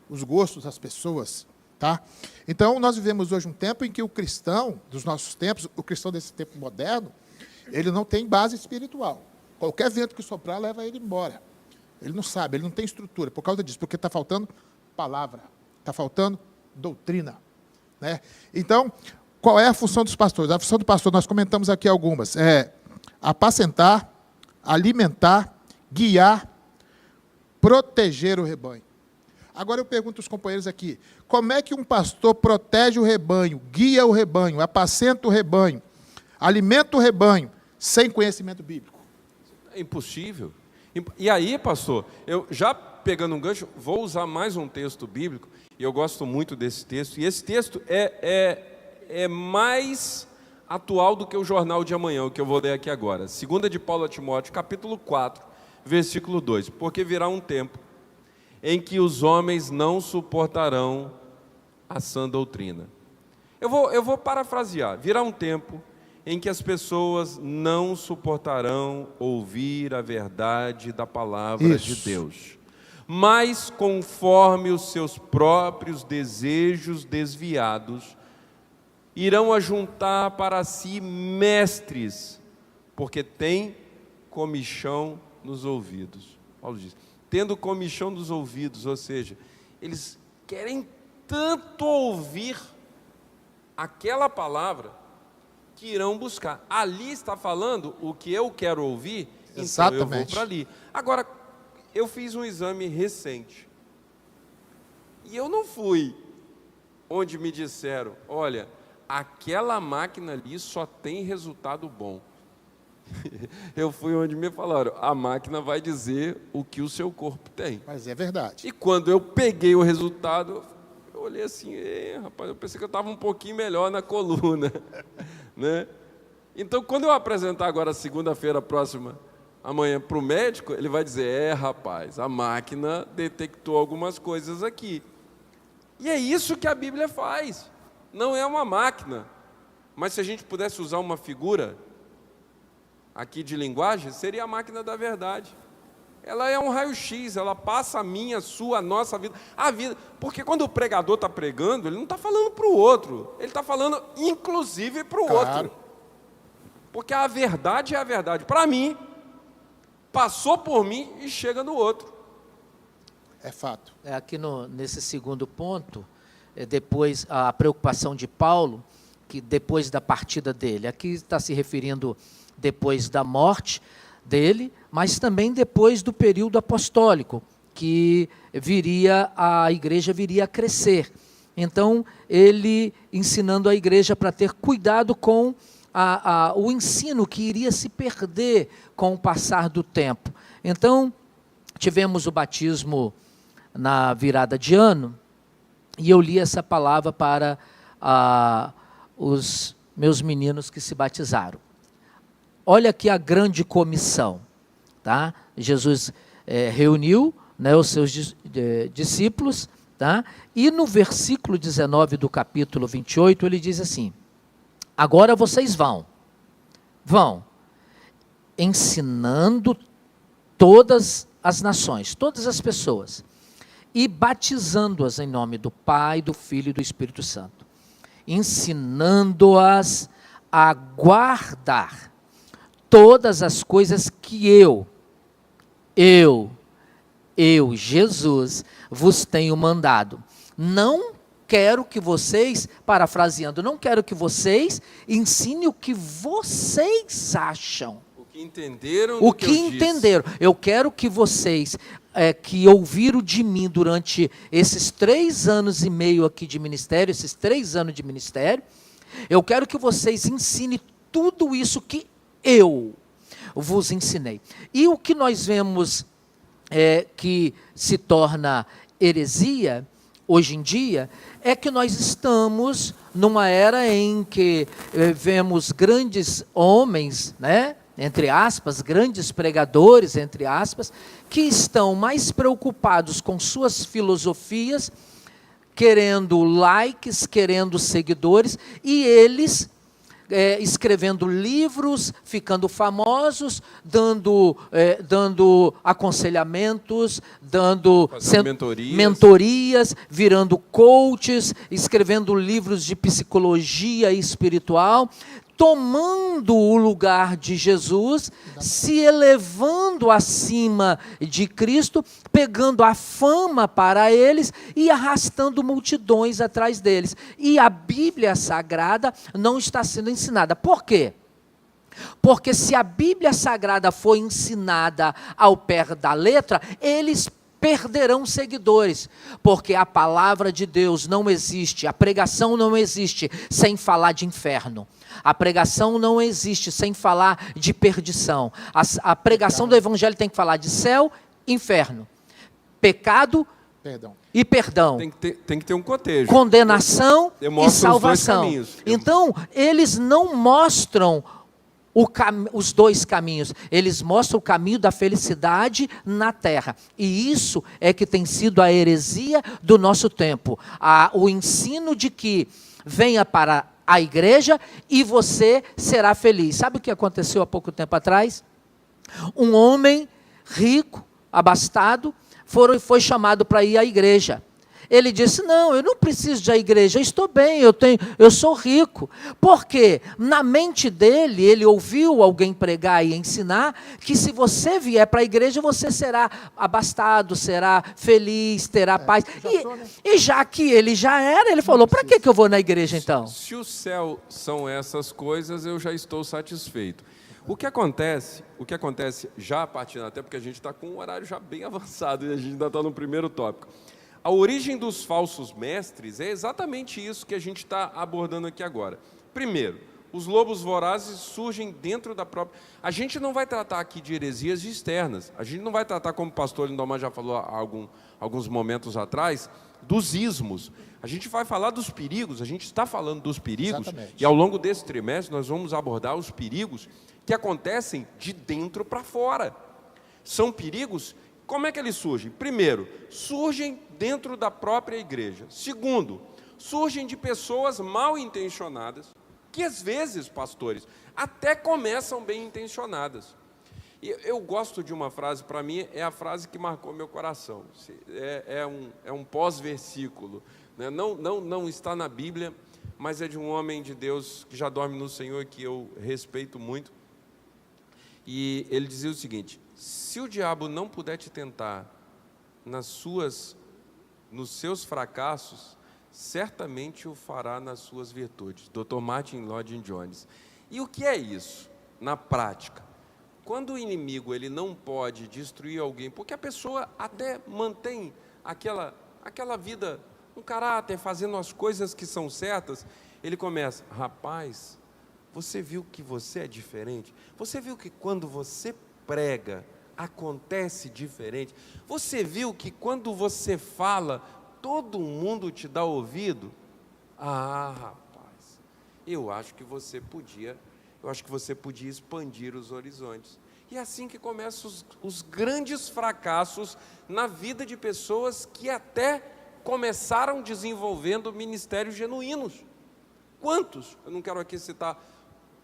Speaker 3: os gostos das pessoas. Tá? Então nós vivemos hoje um tempo em que o cristão, dos nossos tempos, o cristão desse tempo moderno, ele não tem base espiritual. Qualquer vento que soprar leva ele embora. Ele não sabe, ele não tem estrutura, por causa disso, porque está faltando palavra, está faltando doutrina. Né? Então, qual é a função dos pastores? A função do pastor, nós comentamos aqui algumas, é apacentar, alimentar, guiar, proteger o rebanho. Agora eu pergunto aos companheiros aqui, como é que um pastor protege o rebanho, guia o rebanho, apacenta o rebanho, alimenta o rebanho, sem conhecimento bíblico?
Speaker 1: É impossível. E aí, pastor, eu já pegando um gancho, vou usar mais um texto bíblico, e eu gosto muito desse texto, e esse texto é mais atual do que o jornal de amanhã, o que eu vou ler aqui agora. 2 de Paulo a Timóteo, capítulo 4, versículo 2. Porque virá um tempo em que os homens não suportarão a sã doutrina. Eu vou parafrasear. Virá um tempo em que as pessoas não suportarão ouvir a verdade da palavra de Deus, mas conforme os seus próprios desejos desviados, irão ajuntar para si mestres, porque têm comichão nos ouvidos. Paulo diz, tendo comichão nos ouvidos, ou seja, eles querem tanto ouvir aquela palavra, que irão buscar. Ali está falando o que eu quero ouvir, então eu vou para ali. Agora, eu fiz um exame recente, e eu não fui onde me disseram, olha, aquela máquina ali só tem resultado bom. Eu fui onde me falaram, a máquina vai dizer o que o seu corpo tem.
Speaker 3: Mas é verdade.
Speaker 1: E quando eu peguei o resultado, eu olhei assim, rapaz, eu pensei que eu estava um pouquinho melhor na coluna. Né? Então, quando eu apresentar agora, segunda-feira próxima, amanhã, para o médico, ele vai dizer, rapaz, a máquina detectou algumas coisas aqui. E é isso que a Bíblia faz. Não é uma máquina. Mas se a gente pudesse usar uma figura aqui de linguagem, seria a máquina da verdade. Ela é um raio-x, ela passa a minha, a sua, a nossa vida. A vida. Porque quando o pregador está pregando, ele não está falando para o outro, ele está falando inclusive para o outro. Porque a verdade é a verdade. Para mim, passou por mim e chega no outro.
Speaker 3: É fato.
Speaker 2: Aqui nesse segundo ponto, depois a preocupação de Paulo, que depois da partida dele, aqui está se referindo depois da morte dele, mas também depois do período apostólico, que a igreja viria a crescer. Então, ele ensinando a igreja para ter cuidado com o ensino que iria se perder com o passar do tempo. Então, tivemos o batismo na virada de ano, e eu li essa palavra para os meus meninos que se batizaram. Olha aqui a grande comissão. Tá? Jesus reuniu, né, os seus discípulos, tá? E no versículo 19 do capítulo 28, ele diz assim, agora vocês vão, ensinando todas as nações, todas as pessoas, e batizando-as em nome do Pai, do Filho e do Espírito Santo, ensinando-as a guardar todas as coisas que eu, Jesus, vos tenho mandado. Não quero que vocês, parafraseando, não quero que vocês ensinem o que vocês acham.
Speaker 1: O que que entenderam
Speaker 2: o
Speaker 1: do
Speaker 2: que
Speaker 1: eu disse.
Speaker 2: entenderam. Eu quero que vocês, que ouviram de mim durante esses 3 anos e meio aqui de ministério, esses 3 anos de ministério, eu quero que vocês ensinem tudo isso que eu vos ensinei. E o que nós vemos que se torna heresia, hoje em dia, é que nós estamos numa era em que vemos grandes homens, né, entre aspas, grandes pregadores, entre aspas, que estão mais preocupados com suas filosofias, querendo likes, querendo seguidores, e eles escrevendo livros, ficando famosos, dando aconselhamentos,
Speaker 1: fazendo
Speaker 2: mentorias, virando coaches, escrevendo livros de psicologia espiritual, tomando o lugar de Jesus, se elevando acima de Cristo, pegando a fama para eles e arrastando multidões atrás deles. E a Bíblia Sagrada não está sendo ensinada. Por quê? Porque se a Bíblia Sagrada for ensinada ao pé da letra, eles perderão seguidores, porque a palavra de Deus não existe, a pregação não existe sem falar de inferno. A pregação não existe sem falar de perdição. A pregação do Evangelho tem que falar de céu, inferno, pecado e perdão.
Speaker 1: Tem que ter um cotejo.
Speaker 2: Condenação e salvação.
Speaker 1: Os dois caminhos.
Speaker 2: Então, eles não mostram os 2 caminhos. Eles mostram o caminho da felicidade na terra. E isso é que tem sido a heresia do nosso tempo. O ensino de que venha para a igreja e você será feliz. Sabe o que aconteceu há pouco tempo atrás? Um homem rico, abastado, foi chamado para ir à igreja. Ele disse, não, eu não preciso de ir à igreja, eu estou bem, eu sou rico. Porque na mente dele, ele ouviu alguém pregar e ensinar que se você vier para a igreja, você será abastado, será feliz, terá paz. E já que ele já era, ele falou, para que eu vou na igreja então?
Speaker 1: Se o céu são essas coisas, eu já estou satisfeito. O que acontece já a partir, até porque a gente está com um horário já bem avançado e a gente ainda está no primeiro tópico. A origem dos falsos mestres é exatamente isso que a gente está abordando aqui agora. Primeiro, os lobos vorazes surgem dentro da própria... A gente não vai tratar aqui de heresias externas, a gente não vai tratar, como o pastor Lindomar já falou há alguns momentos atrás, dos ismos. A gente vai falar dos perigos, a gente está falando dos perigos, exatamente. E ao longo desse trimestre nós vamos abordar os perigos que acontecem de dentro para fora. São perigos... Como é que eles surgem? Primeiro, surgem dentro da própria igreja. Segundo, surgem de pessoas mal intencionadas, que às vezes, pastores, até começam bem intencionadas. E eu gosto de uma frase, para mim, é a frase que marcou meu coração. É um pós-versículo, né? Não está na Bíblia, mas é de um homem de Deus que já dorme no Senhor, que eu respeito muito. E ele dizia o seguinte: se o diabo não puder te tentar nos seus fracassos, certamente o fará nas suas virtudes. Dr. Martin Lloyd-Jones. E o que é isso na prática? Quando o inimigo ele não pode destruir alguém, porque a pessoa até mantém aquela vida, um caráter, fazendo as coisas que são certas, ele começa, rapaz, você viu que você é diferente? Você viu que quando você prega, acontece diferente? Você viu que quando você fala, todo mundo te dá ouvido? Ah, rapaz, eu acho que você podia expandir os horizontes. E é assim que começam os grandes fracassos na vida de pessoas que até começaram desenvolvendo ministérios genuínos. Quantos? Eu não quero aqui citar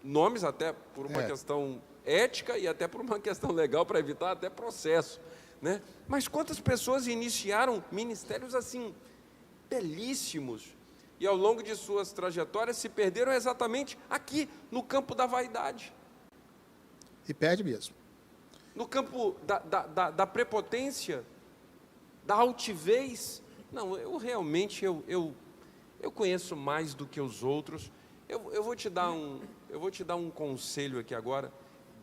Speaker 1: nomes, até por uma questão ética e até por uma questão legal, para evitar até processo, né? Mas quantas pessoas iniciaram ministérios assim, belíssimos, e ao longo de suas trajetórias se perderam exatamente aqui, no campo da vaidade.
Speaker 3: E perde mesmo.
Speaker 1: No campo da prepotência, da altivez. Não, eu realmente, eu conheço mais do que os outros. Eu vou te dar um conselho aqui agora.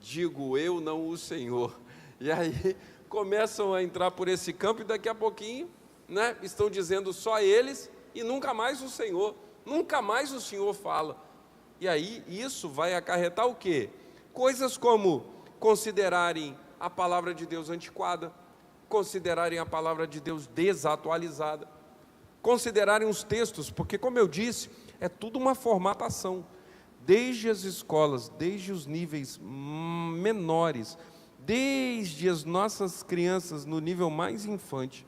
Speaker 1: digo eu, não o Senhor. E aí começam a entrar por esse campo e daqui a pouquinho, né, estão dizendo só eles e nunca mais o Senhor. Nunca mais o Senhor fala. E aí isso vai acarretar o quê? Coisas como considerarem a palavra de Deus antiquada, considerarem a palavra de Deus desatualizada, considerarem os textos, porque, como eu disse, é tudo uma formatação, desde as escolas, desde os níveis menores, desde as nossas crianças no nível mais infante,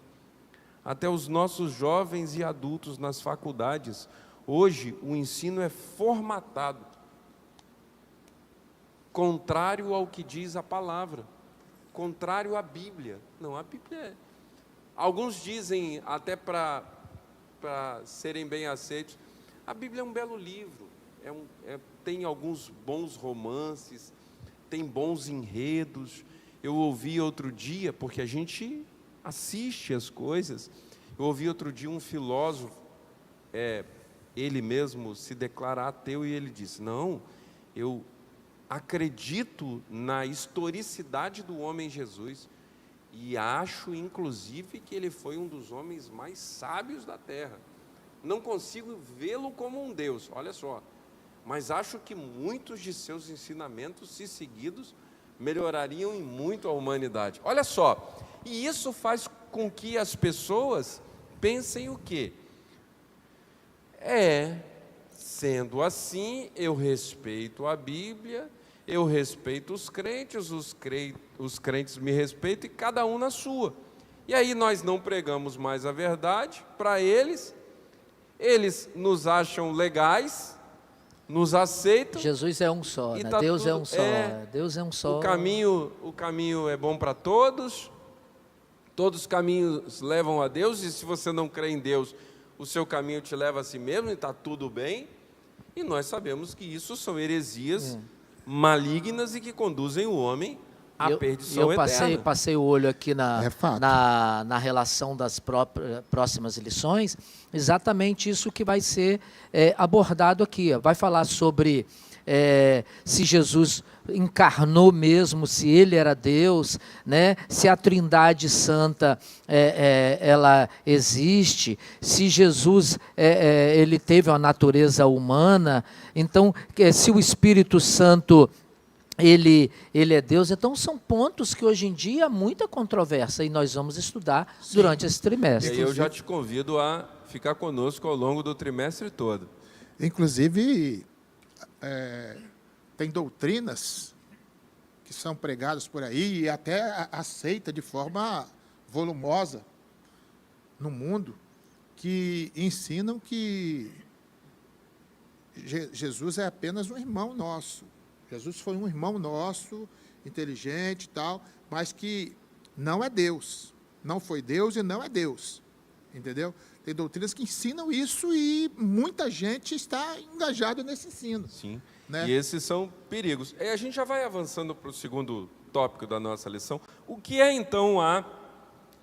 Speaker 1: até os nossos jovens e adultos nas faculdades. Hoje o ensino é formatado, contrário ao que diz a palavra, contrário à Bíblia. Não, a Bíblia é... Alguns dizem, até para serem bem aceitos, a Bíblia é um belo livro, tem alguns bons romances, tem bons enredos. Eu ouvi outro dia, porque a gente assiste as coisas, eu ouvi outro dia um filósofo, ele mesmo se declara ateu, e ele disse, não, eu acredito na historicidade do homem Jesus, e acho, inclusive, que ele foi um dos homens mais sábios da terra. Não consigo vê-lo como um Deus, olha só, mas acho que muitos de seus ensinamentos, se seguidos, melhorariam em muito a humanidade. Olha só, e isso faz com que as pessoas pensem o quê? Sendo assim, eu respeito a Bíblia, eu respeito os crentes me respeitam, e cada um na sua. E aí nós não pregamos mais a verdade para eles nos acham legais, nos aceitam.
Speaker 2: Jesus é um só, né?
Speaker 1: Tá
Speaker 2: Deus
Speaker 1: tudo,
Speaker 2: é um só, Deus é um só.
Speaker 1: O caminho é bom para todos os caminhos levam a Deus, e se você não crê em Deus, o seu caminho te leva a si mesmo, e está tudo bem. E nós sabemos que isso são heresias malignas e que conduzem o homem à perdição eterna.
Speaker 2: Eu passei o olho aqui na relação das próximas lições, exatamente isso que vai ser abordado aqui. Vai falar sobre se Jesus encarnou mesmo, se ele era Deus, né? Se a Trindade Santa ela existe, se Jesus ele teve uma natureza humana, então se o Espírito Santo ele é Deus. Então são pontos que hoje em dia há muita controvérsia e nós vamos estudar durante esse trimestre.
Speaker 1: E aí eu já te convido a ficar conosco ao longo do trimestre todo.
Speaker 3: Inclusive, tem doutrinas que são pregadas por aí e até aceita de forma volumosa no mundo, que ensinam que Jesus é apenas um irmão nosso. Jesus foi um irmão nosso, inteligente e tal, mas que não é Deus. Não foi Deus e não é Deus. Entendeu? Tem doutrinas que ensinam isso e muita gente está engajada nesse ensino.
Speaker 1: Sim,
Speaker 3: né?
Speaker 1: E esses são perigos. A gente já vai avançando para o segundo tópico da nossa lição. O que é, então, a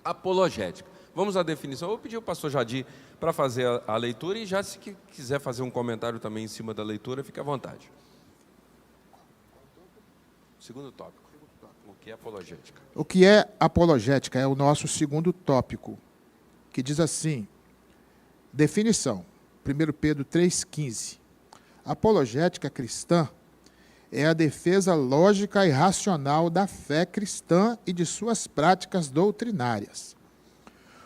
Speaker 1: apologética? Vamos à definição. Eu vou pedir ao pastor Jadir para fazer a leitura, e já se quiser fazer um comentário também em cima da leitura, fique à vontade. Segundo tópico. O que é apologética?
Speaker 3: O que é apologética é o nosso segundo tópico, que diz assim, definição, 1 Pedro 3,15. Apologética cristã é a defesa lógica e racional da fé cristã e de suas práticas doutrinárias.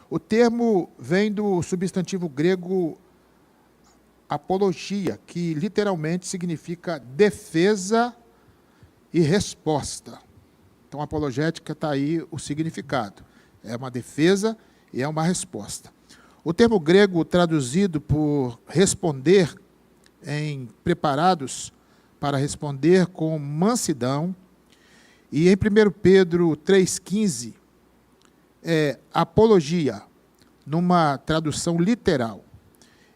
Speaker 3: O termo vem do substantivo grego apologia, que literalmente significa defesa e resposta. Então, apologética está aí o significado. É uma defesa e é uma resposta. O termo grego traduzido por responder, em preparados para responder com mansidão, e em 1 Pedro 3,15, apologia, numa tradução literal,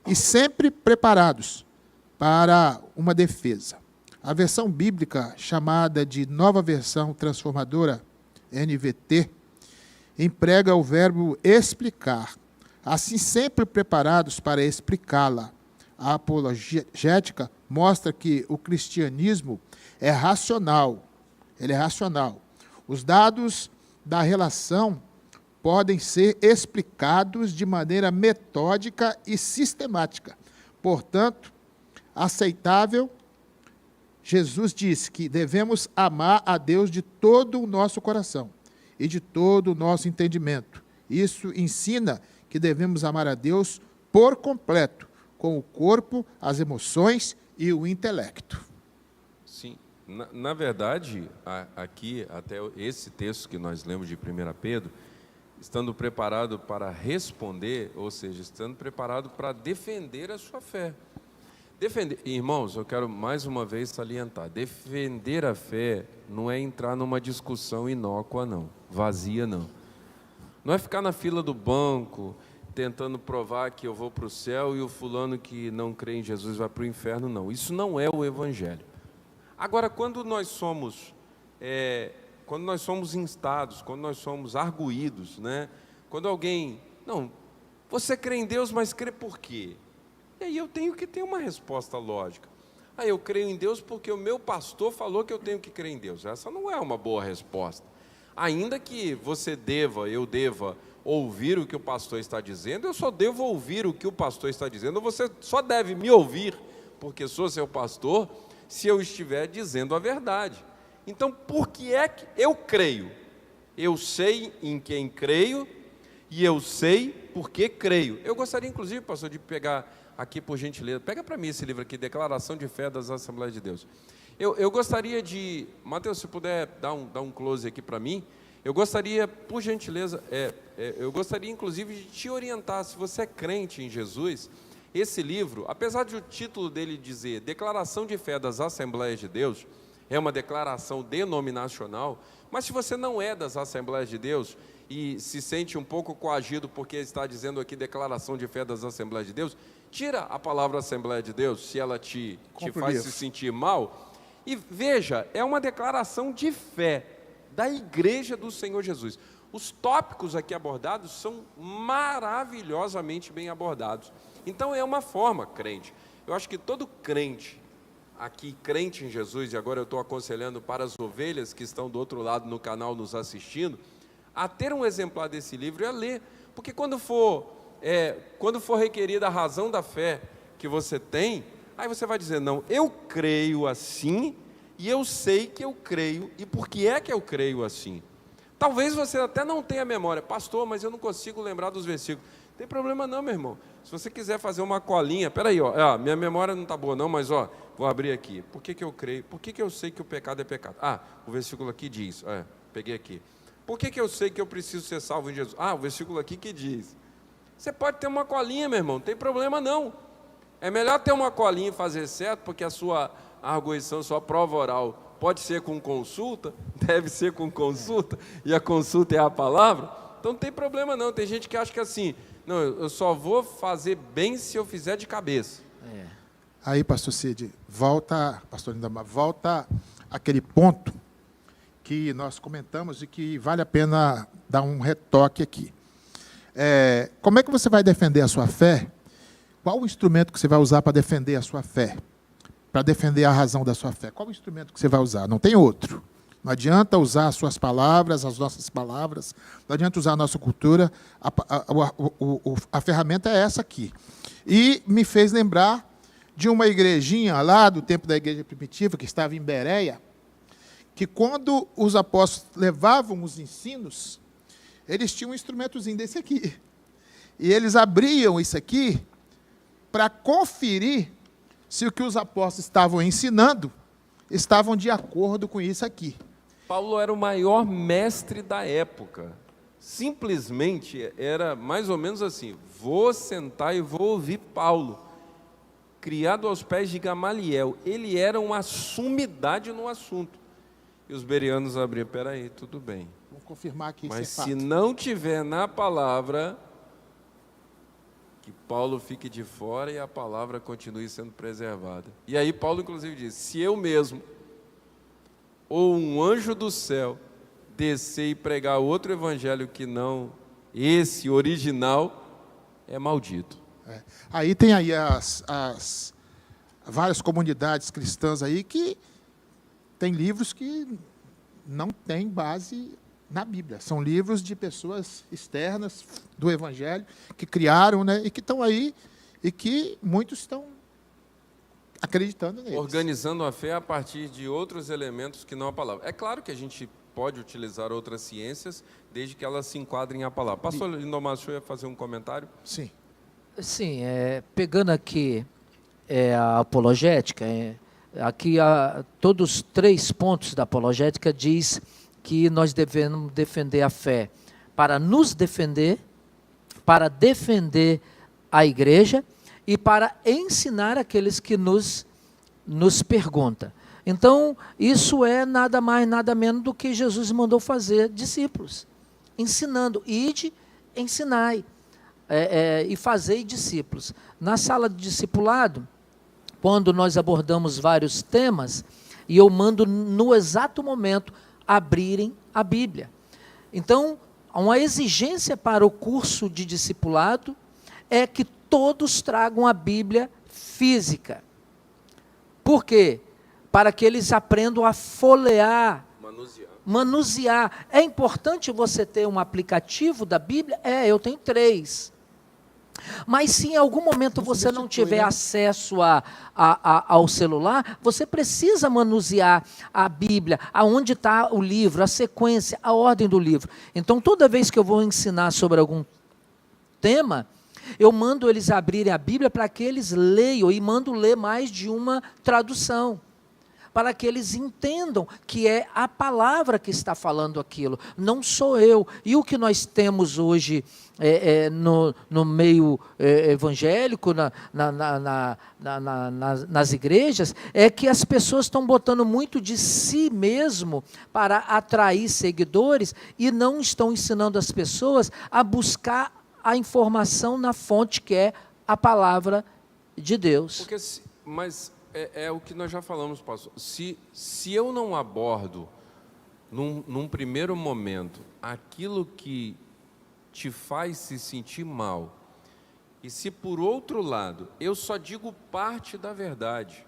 Speaker 3: e sempre preparados para uma defesa. A versão bíblica, chamada de Nova Versão Transformadora, NVT, emprega o verbo explicar, assim sempre preparados para explicá-la. A apologética mostra que o cristianismo é racional, ele é racional. Os dados da relação podem ser explicados de maneira metódica e sistemática. Portanto, aceitável, Jesus disse que devemos amar a Deus de todo o nosso coração e de todo o nosso entendimento. Isso ensina que devemos amar a Deus por completo, com o corpo, as emoções e o intelecto.
Speaker 1: Sim, na verdade, aqui, até esse texto que nós lemos de 1 Pedro, estando preparado para responder, ou seja, estando preparado para defender a sua fé. Defender, irmãos, eu quero mais uma vez salientar, defender a fé não é entrar numa discussão inócua não, vazia não. Não é ficar na fila do banco, tentando provar que eu vou para o céu e o fulano que não crê em Jesus vai para o inferno, não. Isso não é o Evangelho. Agora, quando nós somos instados, quando nós somos arguídos, né? Quando alguém, não, você crê em Deus, mas crê por quê? E aí eu tenho que ter uma resposta lógica. Eu creio em Deus porque o meu pastor falou que eu tenho que crer em Deus. Essa não é uma boa resposta. Ainda que eu deva ouvir o que o pastor está dizendo, eu só devo ouvir o que o pastor está dizendo, você só deve me ouvir, porque sou seu pastor, se eu estiver dizendo a verdade. Então, por que é que eu creio? Eu sei em quem creio e eu sei por que creio. Eu gostaria, inclusive, pastor, de pegar aqui, por gentileza, pega para mim esse livro aqui, Declaração de Fé das Assembleias de Deus. Eu gostaria de, Mateus, se puder dar um close aqui para mim, eu gostaria, por gentileza, eu gostaria inclusive de te orientar, se você é crente em Jesus, esse livro, apesar de o título dele dizer Declaração de Fé das Assembleias de Deus, é uma declaração denominacional, mas se você não é das Assembleias de Deus e se sente um pouco coagido porque está dizendo aqui Declaração de Fé das Assembleias de Deus, tira a palavra Assembleia de Deus, se ela te faz se sentir mal, e veja, é uma declaração de fé da Igreja do Senhor Jesus. Os tópicos aqui abordados são maravilhosamente bem abordados. Então é uma forma, crente. Eu acho que todo crente, aqui crente em Jesus, e agora eu estou aconselhando para as ovelhas que estão do outro lado no canal nos assistindo, a ter um exemplar desse livro e a ler. Porque quando for requerida a razão da fé que você tem, aí você vai dizer, não, eu creio assim, e eu sei que eu creio, e por que é que eu creio assim? Talvez você até não tenha memória, pastor, mas eu não consigo lembrar dos versículos. Não tem problema não, meu irmão. Se você quiser fazer uma colinha, peraí, minha memória não está boa não, mas vou abrir aqui. Por que eu creio? Por que eu sei que o pecado é pecado? O versículo aqui diz, peguei aqui. Por que eu sei que eu preciso ser salvo em Jesus? O versículo aqui que diz. Você pode ter uma colinha, meu irmão, não tem problema não. É melhor ter uma colinha e fazer certo, porque a sua arguição, sua prova oral, pode ser com consulta, deve ser com consulta, e a consulta é a palavra, então não tem problema não. Tem gente que acha que assim, não, eu só vou fazer bem se eu fizer de cabeça.
Speaker 3: Aí, pastor Cid, pastor Lindamar, volta aquele ponto que nós comentamos e que vale a pena dar um retoque aqui. Como é que você vai defender a sua fé? Qual o instrumento que você vai usar para defender a sua fé? Para defender a razão da sua fé? Qual o instrumento que você vai usar? Não tem outro. Não adianta usar as suas palavras, as nossas palavras, não adianta usar a nossa cultura, a ferramenta é essa aqui. E me fez lembrar de uma igrejinha lá do tempo da igreja primitiva, que estava em Bereia, que quando os apóstolos levavam os ensinos, eles tinham um instrumentozinho desse aqui. E eles abriam isso aqui para conferir se o que os apóstolos estavam ensinando estavam de acordo com isso aqui.
Speaker 1: Paulo era o maior mestre da época. Simplesmente era mais ou menos assim, vou sentar e vou ouvir Paulo. Criado aos pés de Gamaliel, ele era uma sumidade no assunto. E os bereanos abriam, peraí, tudo bem.
Speaker 3: Vamos confirmar aqui.
Speaker 1: Mas se não tiver na palavra, que Paulo fique de fora e a palavra continue sendo preservada. E aí Paulo inclusive diz, se eu mesmo, ou um anjo do céu, descer e pregar outro evangelho que não esse original, é maldito.
Speaker 3: Aí tem aí as várias comunidades cristãs aí que tem livros que não têm base na Bíblia. São livros de pessoas externas do Evangelho, que criaram, né, e que estão aí, e que muitos estão acreditando neles.
Speaker 1: Organizando a fé a partir de outros elementos que não a palavra. É claro que a gente pode utilizar outras ciências, desde que elas se enquadrem à palavra. Pastor Lindomar, o senhor ia fazer um comentário?
Speaker 3: Sim.
Speaker 2: Sim, pegando aqui a apologética, aqui todos os 3 pontos da apologética diz que nós devemos defender a fé para nos defender, para defender a igreja e para ensinar aqueles que nos perguntam. Então, isso é nada mais, nada menos do que Jesus mandou fazer discípulos, ensinando, ide, ensinai, e fazei discípulos. Na sala de discipulado, quando nós abordamos vários temas, e eu mando no exato momento abrirem a Bíblia. Então, uma exigência para o curso de discipulado é que todos tragam a Bíblia física. Por quê? Para que eles aprendam a folhear, manusear. É importante você ter um aplicativo da Bíblia? Eu tenho 3. Mas se em algum momento você não tiver acesso ao celular, você precisa manusear a Bíblia, aonde está o livro, a sequência, a ordem do livro. Então, toda vez que eu vou ensinar sobre algum tema, eu mando eles abrirem a Bíblia para que eles leiam, e mando ler mais de uma tradução, para que eles entendam que é a palavra que está falando aquilo, não sou eu. E o que nós temos hoje no meio evangélico, nas igrejas, é que as pessoas estão botando muito de si mesmo para atrair seguidores e não estão ensinando as pessoas a buscar a informação na fonte que é a palavra de Deus.
Speaker 1: Mas é o que nós já falamos, pastor. Se eu não abordo, num primeiro momento, aquilo que te faz se sentir mal, e se por outro lado, eu só digo parte da verdade,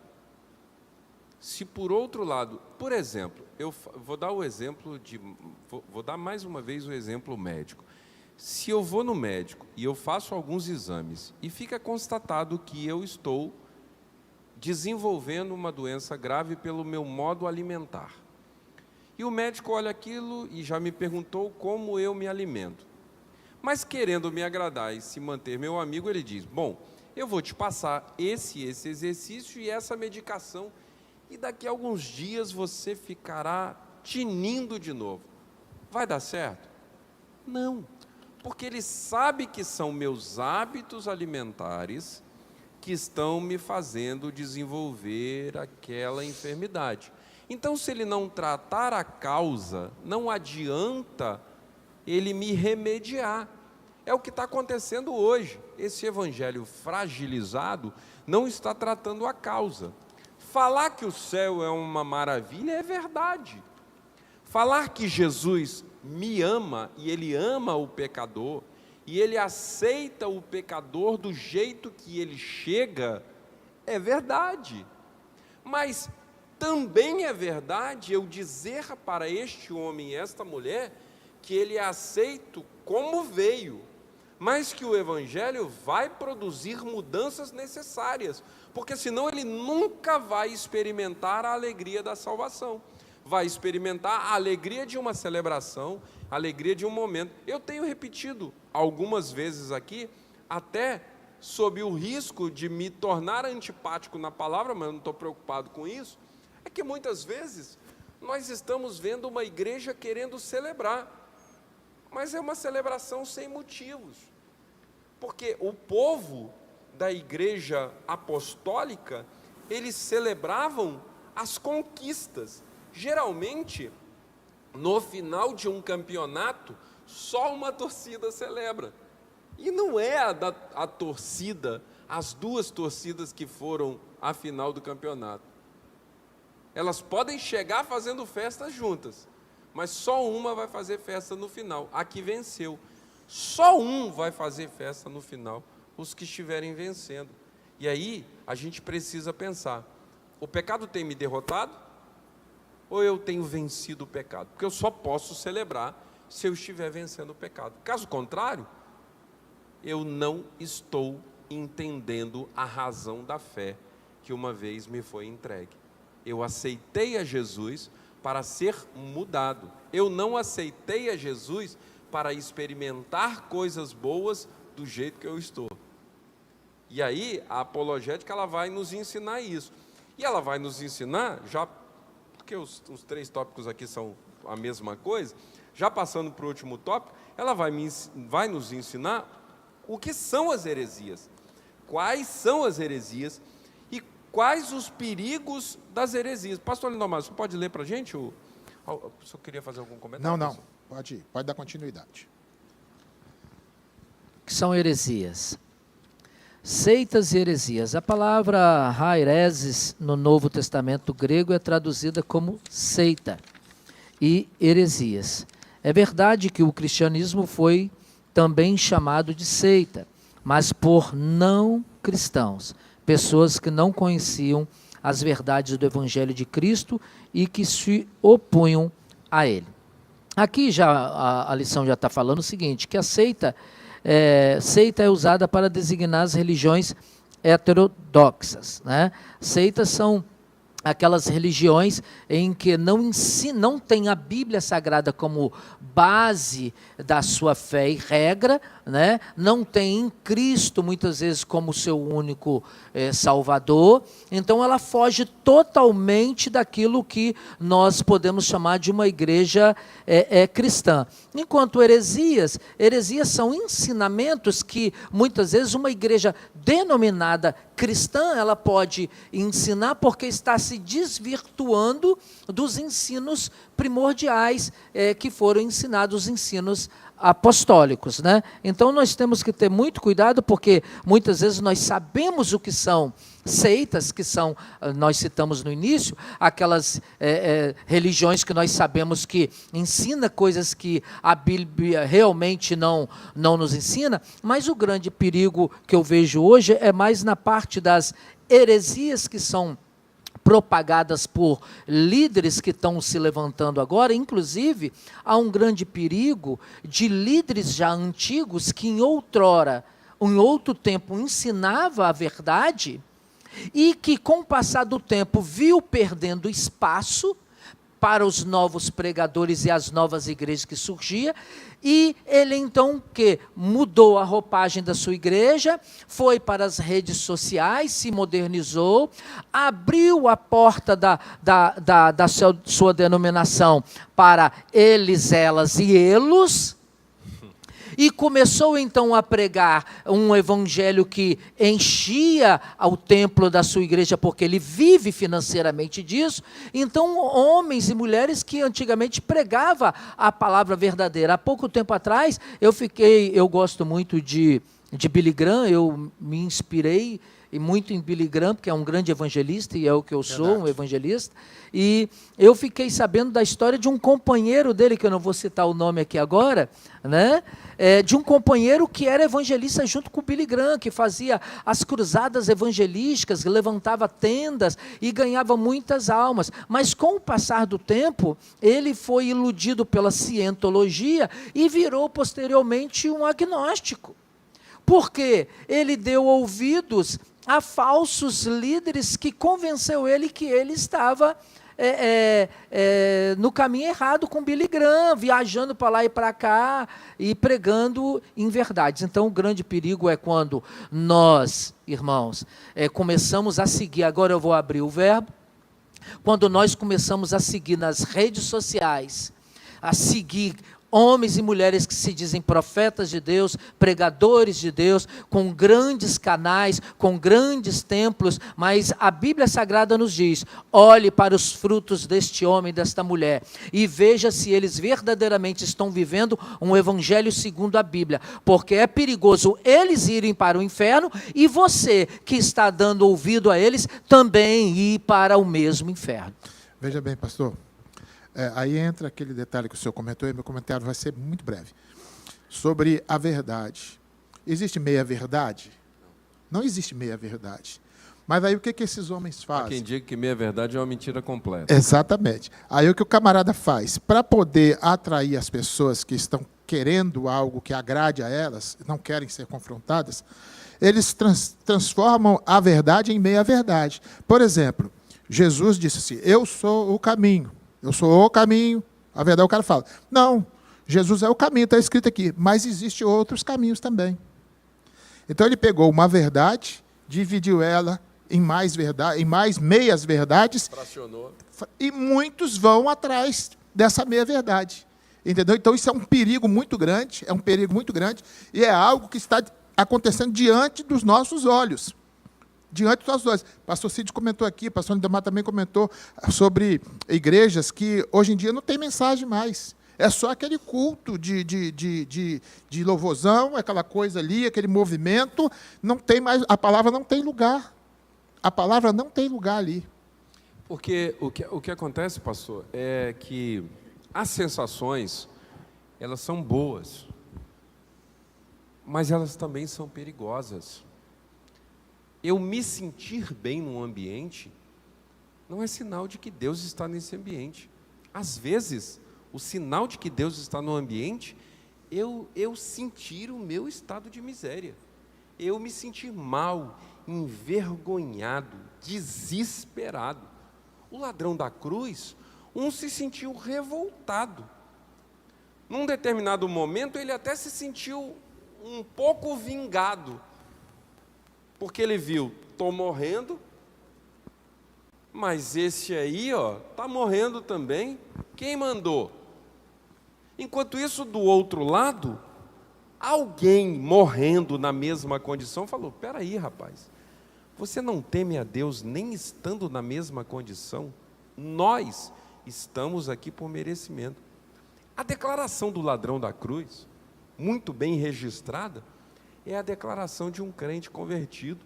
Speaker 1: se por outro lado, por exemplo, eu vou dar vou dar mais uma vez o exemplo médico. Se eu vou no médico e eu faço alguns exames e fica constatado que eu estou desenvolvendo uma doença grave pelo meu modo alimentar, e o médico olha aquilo e já me perguntou como eu me alimento, mas querendo me agradar e se manter meu amigo, ele diz: bom, eu vou te passar esse exercício e essa medicação, e daqui a alguns dias você ficará tinindo de novo. Vai dar certo? Não, porque ele sabe que são meus hábitos alimentares que estão me fazendo desenvolver aquela enfermidade. Então, se ele não tratar a causa, não adianta ele me remediar. É o que está acontecendo hoje. Esse evangelho fragilizado não está tratando a causa. Falar que o céu é uma maravilha é verdade. Falar que Jesus me ama e Ele ama o pecador, e Ele aceita o pecador do jeito que ele chega, é verdade. Mas também é verdade eu dizer para este homem e esta mulher que ele é aceito como veio, mas que o Evangelho vai produzir mudanças necessárias, porque senão ele nunca vai experimentar a alegria da salvação. Vai experimentar a alegria de uma celebração, a alegria de um momento. Eu tenho repetido algumas vezes aqui, até sob o risco de me tornar antipático na palavra, mas eu não estou preocupado com isso, é que muitas vezes nós estamos vendo uma igreja querendo celebrar, mas é uma celebração sem motivos, porque o povo da igreja apostólica, eles celebravam as conquistas. Geralmente, no final de um campeonato, só uma torcida celebra. E não é a torcida, as duas torcidas que foram à final do campeonato. Elas podem chegar fazendo festa juntas, mas só uma vai fazer festa no final, a que venceu. Só um vai fazer festa no final, os que estiverem vencendo. E aí, a gente precisa pensar: o pecado tem me derrotado? ou eu tenho vencido o pecado? Porque eu só posso celebrar se eu estiver vencendo o pecado. Caso contrário, eu não estou entendendo a razão da fé que uma vez me foi entregue. Eu aceitei a Jesus para ser mudado. Eu não aceitei a Jesus para experimentar coisas boas do jeito que eu estou. E aí, a apologética, ela vai nos ensinar isso. E ela vai nos ensinar, já porque os 3 tópicos aqui são a mesma coisa, já passando para o último tópico, ela vai nos ensinar o que são as heresias. Quais são as heresias e quais os perigos das heresias. Pastor Lindomar, você pode ler para a gente? O senhor queria fazer algum comentário?
Speaker 3: Não, pode ir, pode dar continuidade.
Speaker 2: O que são heresias? Seitas e heresias. A palavra haireses no Novo Testamento grego é traduzida como seita e heresias. É verdade que o cristianismo foi também chamado de seita, mas por não cristãos, pessoas que não conheciam as verdades do Evangelho de Cristo e que se opunham a ele. Aqui já a lição já está falando o seguinte, que a seita é usada para designar as religiões heterodoxas, né? Seitas são aquelas religiões em que não tem a Bíblia Sagrada como base da sua fé e regra, né? Não tem Cristo muitas vezes como seu único Salvador, então ela foge totalmente daquilo que nós podemos chamar de uma igreja cristã. Enquanto heresias são ensinamentos que muitas vezes uma igreja denominada cristã, ela pode ensinar porque está se desvirtuando dos ensinos primordiais que foram ensinados, os ensinos apostólicos, né? Então nós temos que ter muito cuidado, porque muitas vezes nós sabemos o que são seitas, que são, nós citamos no início, aquelas religiões que nós sabemos que ensina coisas que a Bíblia realmente não nos ensina, mas o grande perigo que eu vejo hoje é mais na parte das heresias que são propagadas por líderes que estão se levantando agora. Inclusive, há um grande perigo de líderes já antigos que em outro tempo ensinava a verdade e que com o passar do tempo viu perdendo espaço para os novos pregadores e as novas igrejas que surgiam, e ele então que mudou a roupagem da sua igreja, foi para as redes sociais, se modernizou, abriu a porta da sua denominação para eles, elas e elos, e começou então a pregar um evangelho que enchia o templo da sua igreja, porque ele vive financeiramente disso. Então homens e mulheres que antigamente pregavam a palavra verdadeira. Há pouco tempo atrás eu gosto muito de Billy Graham, eu me inspirei muito em Billy Graham, porque é um grande evangelista, e é o que eu sou, um evangelista, e eu fiquei sabendo da história de um companheiro dele, que eu não vou citar o nome aqui agora, né? De um companheiro que era evangelista junto com o Billy Graham, que fazia as cruzadas evangelísticas, levantava tendas e ganhava muitas almas, mas com o passar do tempo, ele foi iludido pela cientologia e virou posteriormente um agnóstico, porque ele deu ouvidos a falsos líderes que convenceu ele que ele estava no caminho errado com Billy Graham, viajando para lá e para cá e pregando inverdades. Então o grande perigo é quando nós, irmãos, começamos a seguir, agora eu vou abrir o verbo, quando nós começamos a seguir nas redes sociais, a seguir homens e mulheres que se dizem profetas de Deus, pregadores de Deus, com grandes canais, com grandes templos, mas a Bíblia Sagrada nos diz: olhe para os frutos deste homem e desta mulher, e veja se eles verdadeiramente estão vivendo um evangelho segundo a Bíblia, porque é perigoso eles irem para o inferno, e você que está dando ouvido a eles, também ir para o mesmo inferno.
Speaker 3: Veja bem, pastor, aí entra aquele detalhe que o senhor comentou, e meu comentário vai ser muito breve. Sobre a verdade. Existe meia-verdade? Não existe meia-verdade. Mas aí o que esses homens
Speaker 1: Há
Speaker 3: fazem?
Speaker 1: quem diga que meia-verdade é uma mentira completa.
Speaker 3: Exatamente. Aí o que o camarada faz? Para poder atrair as pessoas que estão querendo algo que agrade a elas, não querem ser confrontadas, eles transformam a verdade em meia-verdade. Por exemplo, Jesus disse assim, eu sou o caminho, a verdade o cara fala, não, Jesus é o caminho, está escrito aqui, mas existem outros caminhos também. Então ele pegou uma verdade, dividiu ela em mais meias verdades,
Speaker 1: Fracionou.
Speaker 3: e muitos vão atrás dessa meia-verdade. Entendeu? Então isso é um perigo muito grande, e é algo que está acontecendo diante dos nossos olhos. Diante dos nossos olhos. Pastor Cid comentou aqui, pastor Lindomar também comentou sobre igrejas que hoje em dia não tem mensagem mais. É só aquele culto de louvorzão, aquela coisa ali, aquele movimento, não tem mais, a palavra não tem lugar. A palavra não tem lugar ali.
Speaker 1: Porque o que acontece, pastor, é que as sensações, elas são boas, mas elas também são perigosas. Eu me sentir bem num ambiente não é sinal de que Deus está nesse ambiente. Às vezes, o sinal de que Deus está no ambiente, eu sentir o meu estado de miséria. Eu me sentir mal, envergonhado, desesperado. O ladrão da cruz, se sentiu revoltado. Num determinado momento, ele até se sentiu um pouco vingado, porque ele viu, estou morrendo, mas esse aí, está morrendo também. Quem mandou? Enquanto isso, do outro lado, alguém morrendo na mesma condição falou, espera aí, rapaz, você não teme a Deus nem estando na mesma condição? Nós estamos aqui por merecimento. A declaração do ladrão da cruz, muito bem registrada, é a declaração de um crente convertido.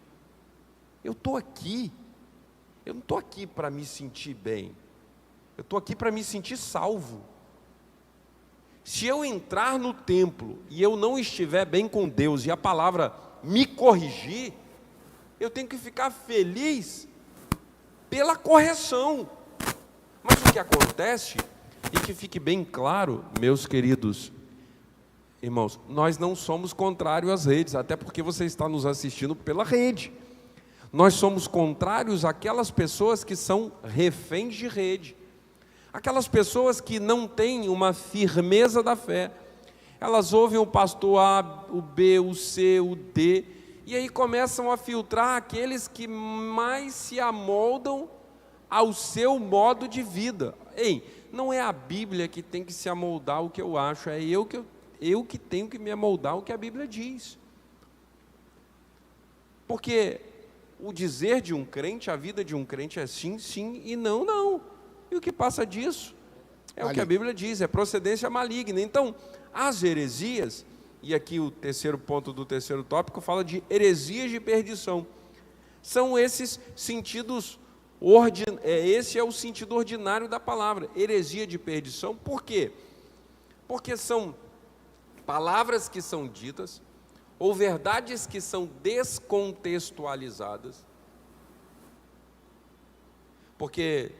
Speaker 1: Eu estou aqui, eu não estou aqui para me sentir bem, eu estou aqui para me sentir salvo. Se eu entrar no templo e eu não estiver bem com Deus e a palavra me corrigir, eu tenho que ficar feliz pela correção. Mas o que acontece, e que fique bem claro, meus queridos irmãos, nós não somos contrários às redes, até porque você está nos assistindo pela rede. Nós somos contrários àquelas pessoas que são reféns de rede. Aquelas pessoas que não têm uma firmeza da fé. Elas ouvem o pastor A, o B, o C, o D, e aí começam a filtrar aqueles que mais se amoldam ao seu modo de vida. Ei, não é a Bíblia que tem que se amoldar o que eu acho, é eu que tenho que me amoldar o que a Bíblia diz. Porque o dizer de um crente, a vida de um crente é sim, sim e não, não. E o que passa disso é o que a Bíblia diz, é procedência maligna. Então, as heresias, e aqui o terceiro ponto do terceiro tópico fala de heresias de perdição. São esses sentidos, esse é o sentido ordinário da palavra, heresia de perdição. Por quê? Porque são palavras que são ditas, ou verdades que são descontextualizadas. Porque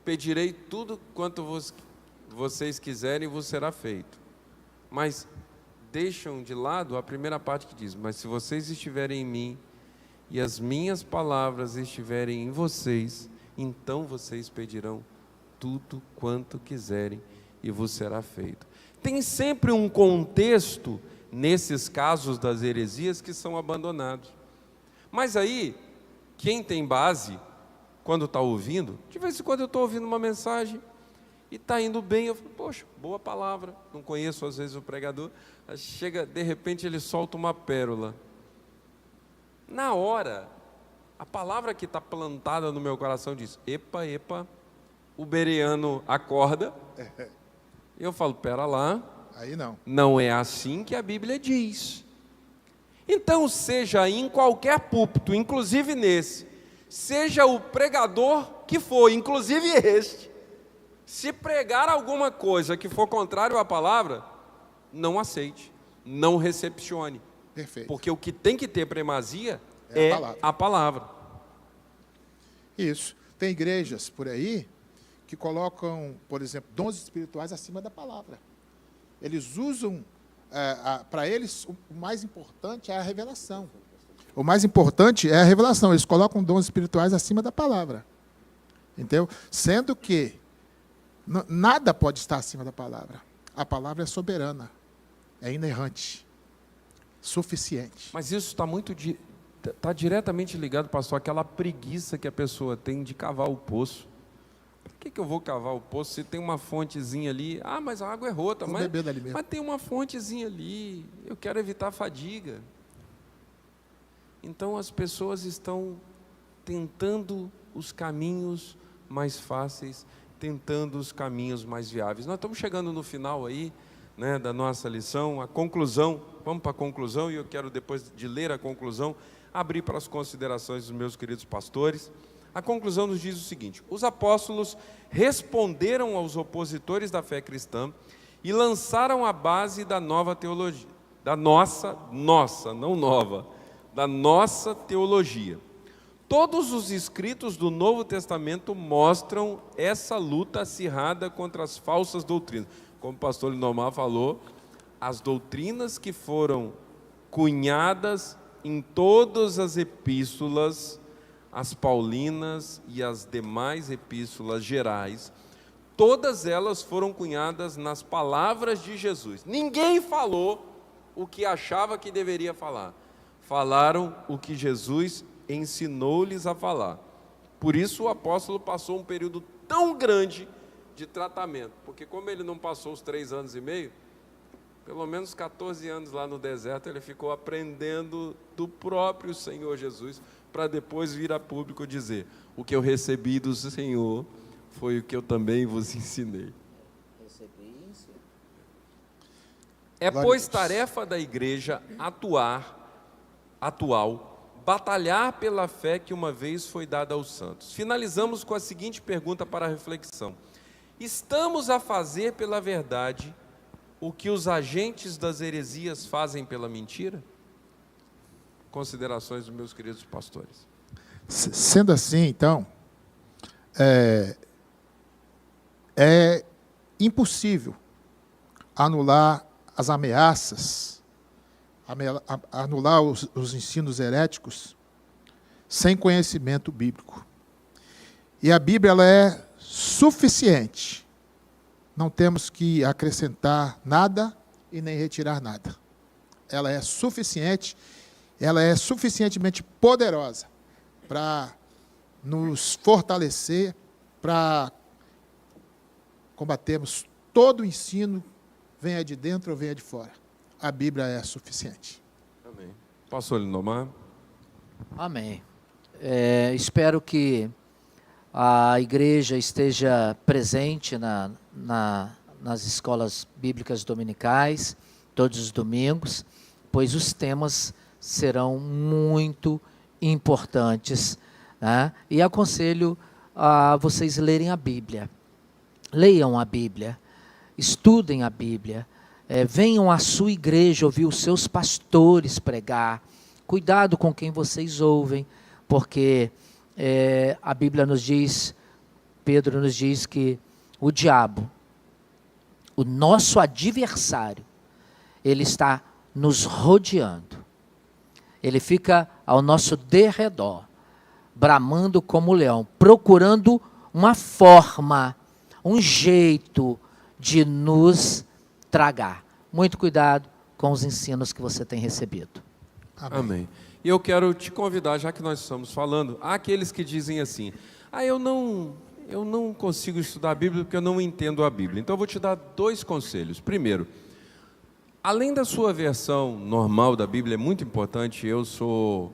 Speaker 1: pedirei tudo quanto vocês quiserem e vos será feito. Mas deixam de lado a primeira parte que diz, mas se vocês estiverem em mim e as minhas palavras estiverem em vocês, então vocês pedirão tudo quanto quiserem e vos será feito. Tem sempre um contexto nesses casos das heresias que são abandonados. Mas aí, quem tem base, quando está ouvindo, de vez em quando eu estou ouvindo uma mensagem e está indo bem, eu falo, poxa, boa palavra, não conheço às vezes o pregador, chega, de repente ele solta uma pérola. Na hora, a palavra que está plantada no meu coração diz, epa, epa, o bereano acorda, eu falo, pera lá,
Speaker 3: aí
Speaker 1: não é assim que a Bíblia diz. Então, seja em qualquer púlpito, inclusive nesse, seja o pregador que for, inclusive este, se pregar alguma coisa que for contrário à palavra, não aceite, não recepcione.
Speaker 3: Perfeito.
Speaker 1: Porque o que tem que ter primazia é a palavra.
Speaker 3: Isso. Tem igrejas por aí que colocam, por exemplo, dons espirituais acima da palavra. Eles usam, para eles, o mais importante é a revelação. O mais importante é a revelação. Eles colocam dons espirituais acima da palavra. Entendeu? Sendo que nada pode estar acima da palavra. A palavra é soberana, é inerrante, suficiente.
Speaker 1: Mas isso está diretamente ligado, pastor, àquela preguiça que a pessoa tem de cavar o poço. Por que eu vou cavar o poço se tem uma fontezinha ali? Ah, mas a água é rota. Mas tem uma fontezinha ali. Eu quero evitar a fadiga. Então as pessoas estão tentando os caminhos mais fáceis, tentando os caminhos mais viáveis. Nós estamos chegando no final aí, né, da nossa lição, a conclusão. Vamos para a conclusão, e eu quero, depois de ler a conclusão, abrir para as considerações dos meus queridos pastores. A conclusão nos diz o seguinte: os apóstolos responderam aos opositores da fé cristã e lançaram a base da nova teologia, da nossa teologia. Todos os escritos do Novo Testamento mostram essa luta acirrada contra as falsas doutrinas. Como o pastor Lindomar falou, as doutrinas que foram cunhadas em todas as epístolas, as paulinas e as demais epístolas gerais, todas elas foram cunhadas nas palavras de Jesus. Ninguém falou o que achava que deveria falar. Falaram o que Jesus ensinou-lhes a falar. Por isso o apóstolo passou um período tão grande de tratamento, porque como ele não passou os 3 anos e meio, pelo menos 14 anos lá no deserto, ele ficou aprendendo do próprio Senhor Jesus, para depois vir a público dizer: o que eu recebi do Senhor foi o que eu também vos ensinei. É, pois, tarefa da igreja atual, batalhar pela fé que uma vez foi dada aos santos. Finalizamos com a seguinte pergunta para a reflexão: estamos a fazer pela verdade o que os agentes das heresias fazem pela mentira? Considerações dos meus queridos pastores.
Speaker 3: Sendo assim, então, é impossível anular as ameaças, anular os ensinos heréticos sem conhecimento bíblico. E a Bíblia, ela é suficiente. Não temos que acrescentar nada e nem retirar nada. Ela é suficiente, ela é suficientemente poderosa para nos fortalecer, para combatermos todo o ensino, venha de dentro ou venha de fora. A Bíblia é suficiente.
Speaker 1: Amém. Pastor Lindomar?
Speaker 2: Amém. Espero que a igreja esteja presente nas escolas bíblicas dominicais, todos os domingos, pois os temas serão muito importantes, né? E aconselho a vocês lerem a Bíblia. Leiam a Bíblia, estudem a Bíblia, venham à sua igreja ouvir os seus pastores pregar. Cuidado com quem vocês ouvem, porque a Bíblia nos diz, Pedro nos diz que o diabo, o nosso adversário, ele está nos rodeando. Ele fica ao nosso derredor, bramando como leão, procurando uma forma, um jeito de nos tragar. Muito cuidado com os ensinos que você tem recebido.
Speaker 3: Amém.
Speaker 1: Amém. E eu quero te convidar, já que nós estamos falando, há aqueles que dizem assim: eu não consigo estudar a Bíblia porque eu não entendo a Bíblia. Então eu vou te dar 2 conselhos. Primeiro, além da sua versão normal da Bíblia, é muito importante. Eu sou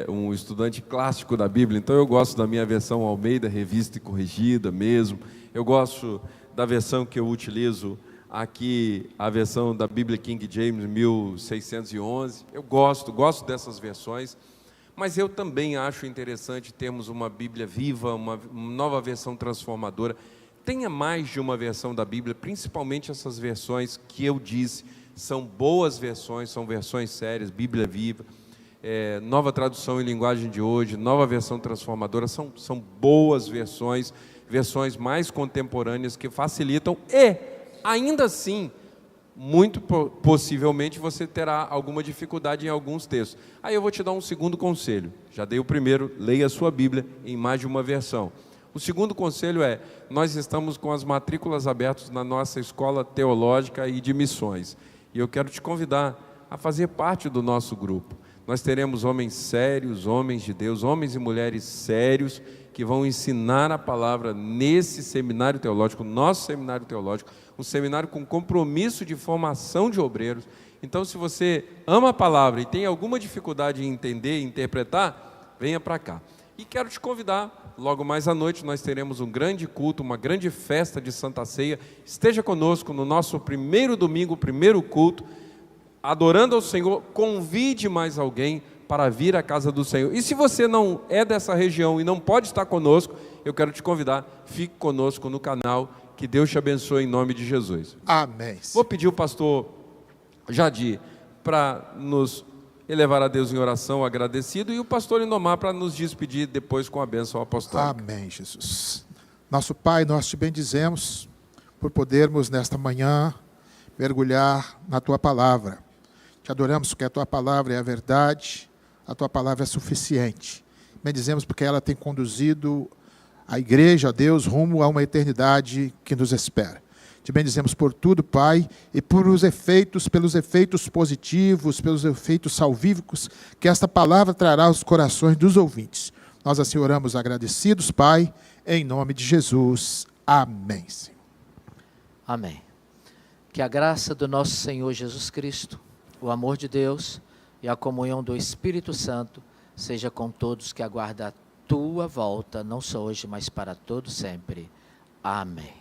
Speaker 1: um estudante clássico da Bíblia, então eu gosto da minha versão Almeida, revista e corrigida mesmo. Eu gosto da versão que eu utilizo aqui, a versão da Bíblia King James 1611. Eu gosto dessas versões, mas eu também acho interessante termos uma Bíblia viva, uma nova versão transformadora. Tenha mais de uma versão da Bíblia, principalmente essas versões que eu disse, são boas versões, são versões sérias, Bíblia viva. Nova Tradução em Linguagem de Hoje, Nova Versão Transformadora, são boas versões mais contemporâneas que facilitam e, ainda assim, muito possivelmente você terá alguma dificuldade em alguns textos. Aí eu vou te dar um segundo conselho. Já dei o primeiro, leia a sua Bíblia em mais de uma versão. O segundo conselho é, nós estamos com as matrículas abertas na nossa escola teológica e de missões. E eu quero te convidar a fazer parte do nosso grupo. Nós teremos homens sérios, homens de Deus, homens e mulheres sérios, que vão ensinar a palavra nesse seminário teológico, nosso seminário teológico, um seminário com compromisso de formação de obreiros. Então, se você ama a palavra e tem alguma dificuldade em entender e interpretar, venha para cá. E quero te convidar, logo mais à noite nós teremos um grande culto, uma grande festa de Santa Ceia. Esteja conosco no nosso primeiro domingo, primeiro culto, adorando ao Senhor. Convide mais alguém para vir à casa do Senhor. E se você não é dessa região e não pode estar conosco, eu quero te convidar, fique conosco no canal, que Deus te abençoe em nome de Jesus.
Speaker 3: Amém.
Speaker 1: Vou pedir o pastor Jadir para nos elevar a Deus em oração agradecido e o pastor Lindomar para nos despedir depois com a bênção apostólica.
Speaker 3: Amém, Jesus. Nosso Pai, nós te bendizemos por podermos nesta manhã mergulhar na Tua Palavra. Te adoramos porque a Tua Palavra é a verdade, a Tua Palavra é suficiente. Bendizemos porque ela tem conduzido a igreja, a Deus, rumo a uma eternidade que nos espera. Te bendizemos por tudo, Pai, e pelos efeitos positivos, pelos efeitos salvíficos, que esta palavra trará aos corações dos ouvintes. Nós assim oramos agradecidos, Pai, em nome de Jesus. Amém, Senhor.
Speaker 2: Amém. Que a graça do nosso Senhor Jesus Cristo, o amor de Deus e a comunhão do Espírito Santo seja com todos que aguardam a tua volta, não só hoje, mas para todo sempre. Amém.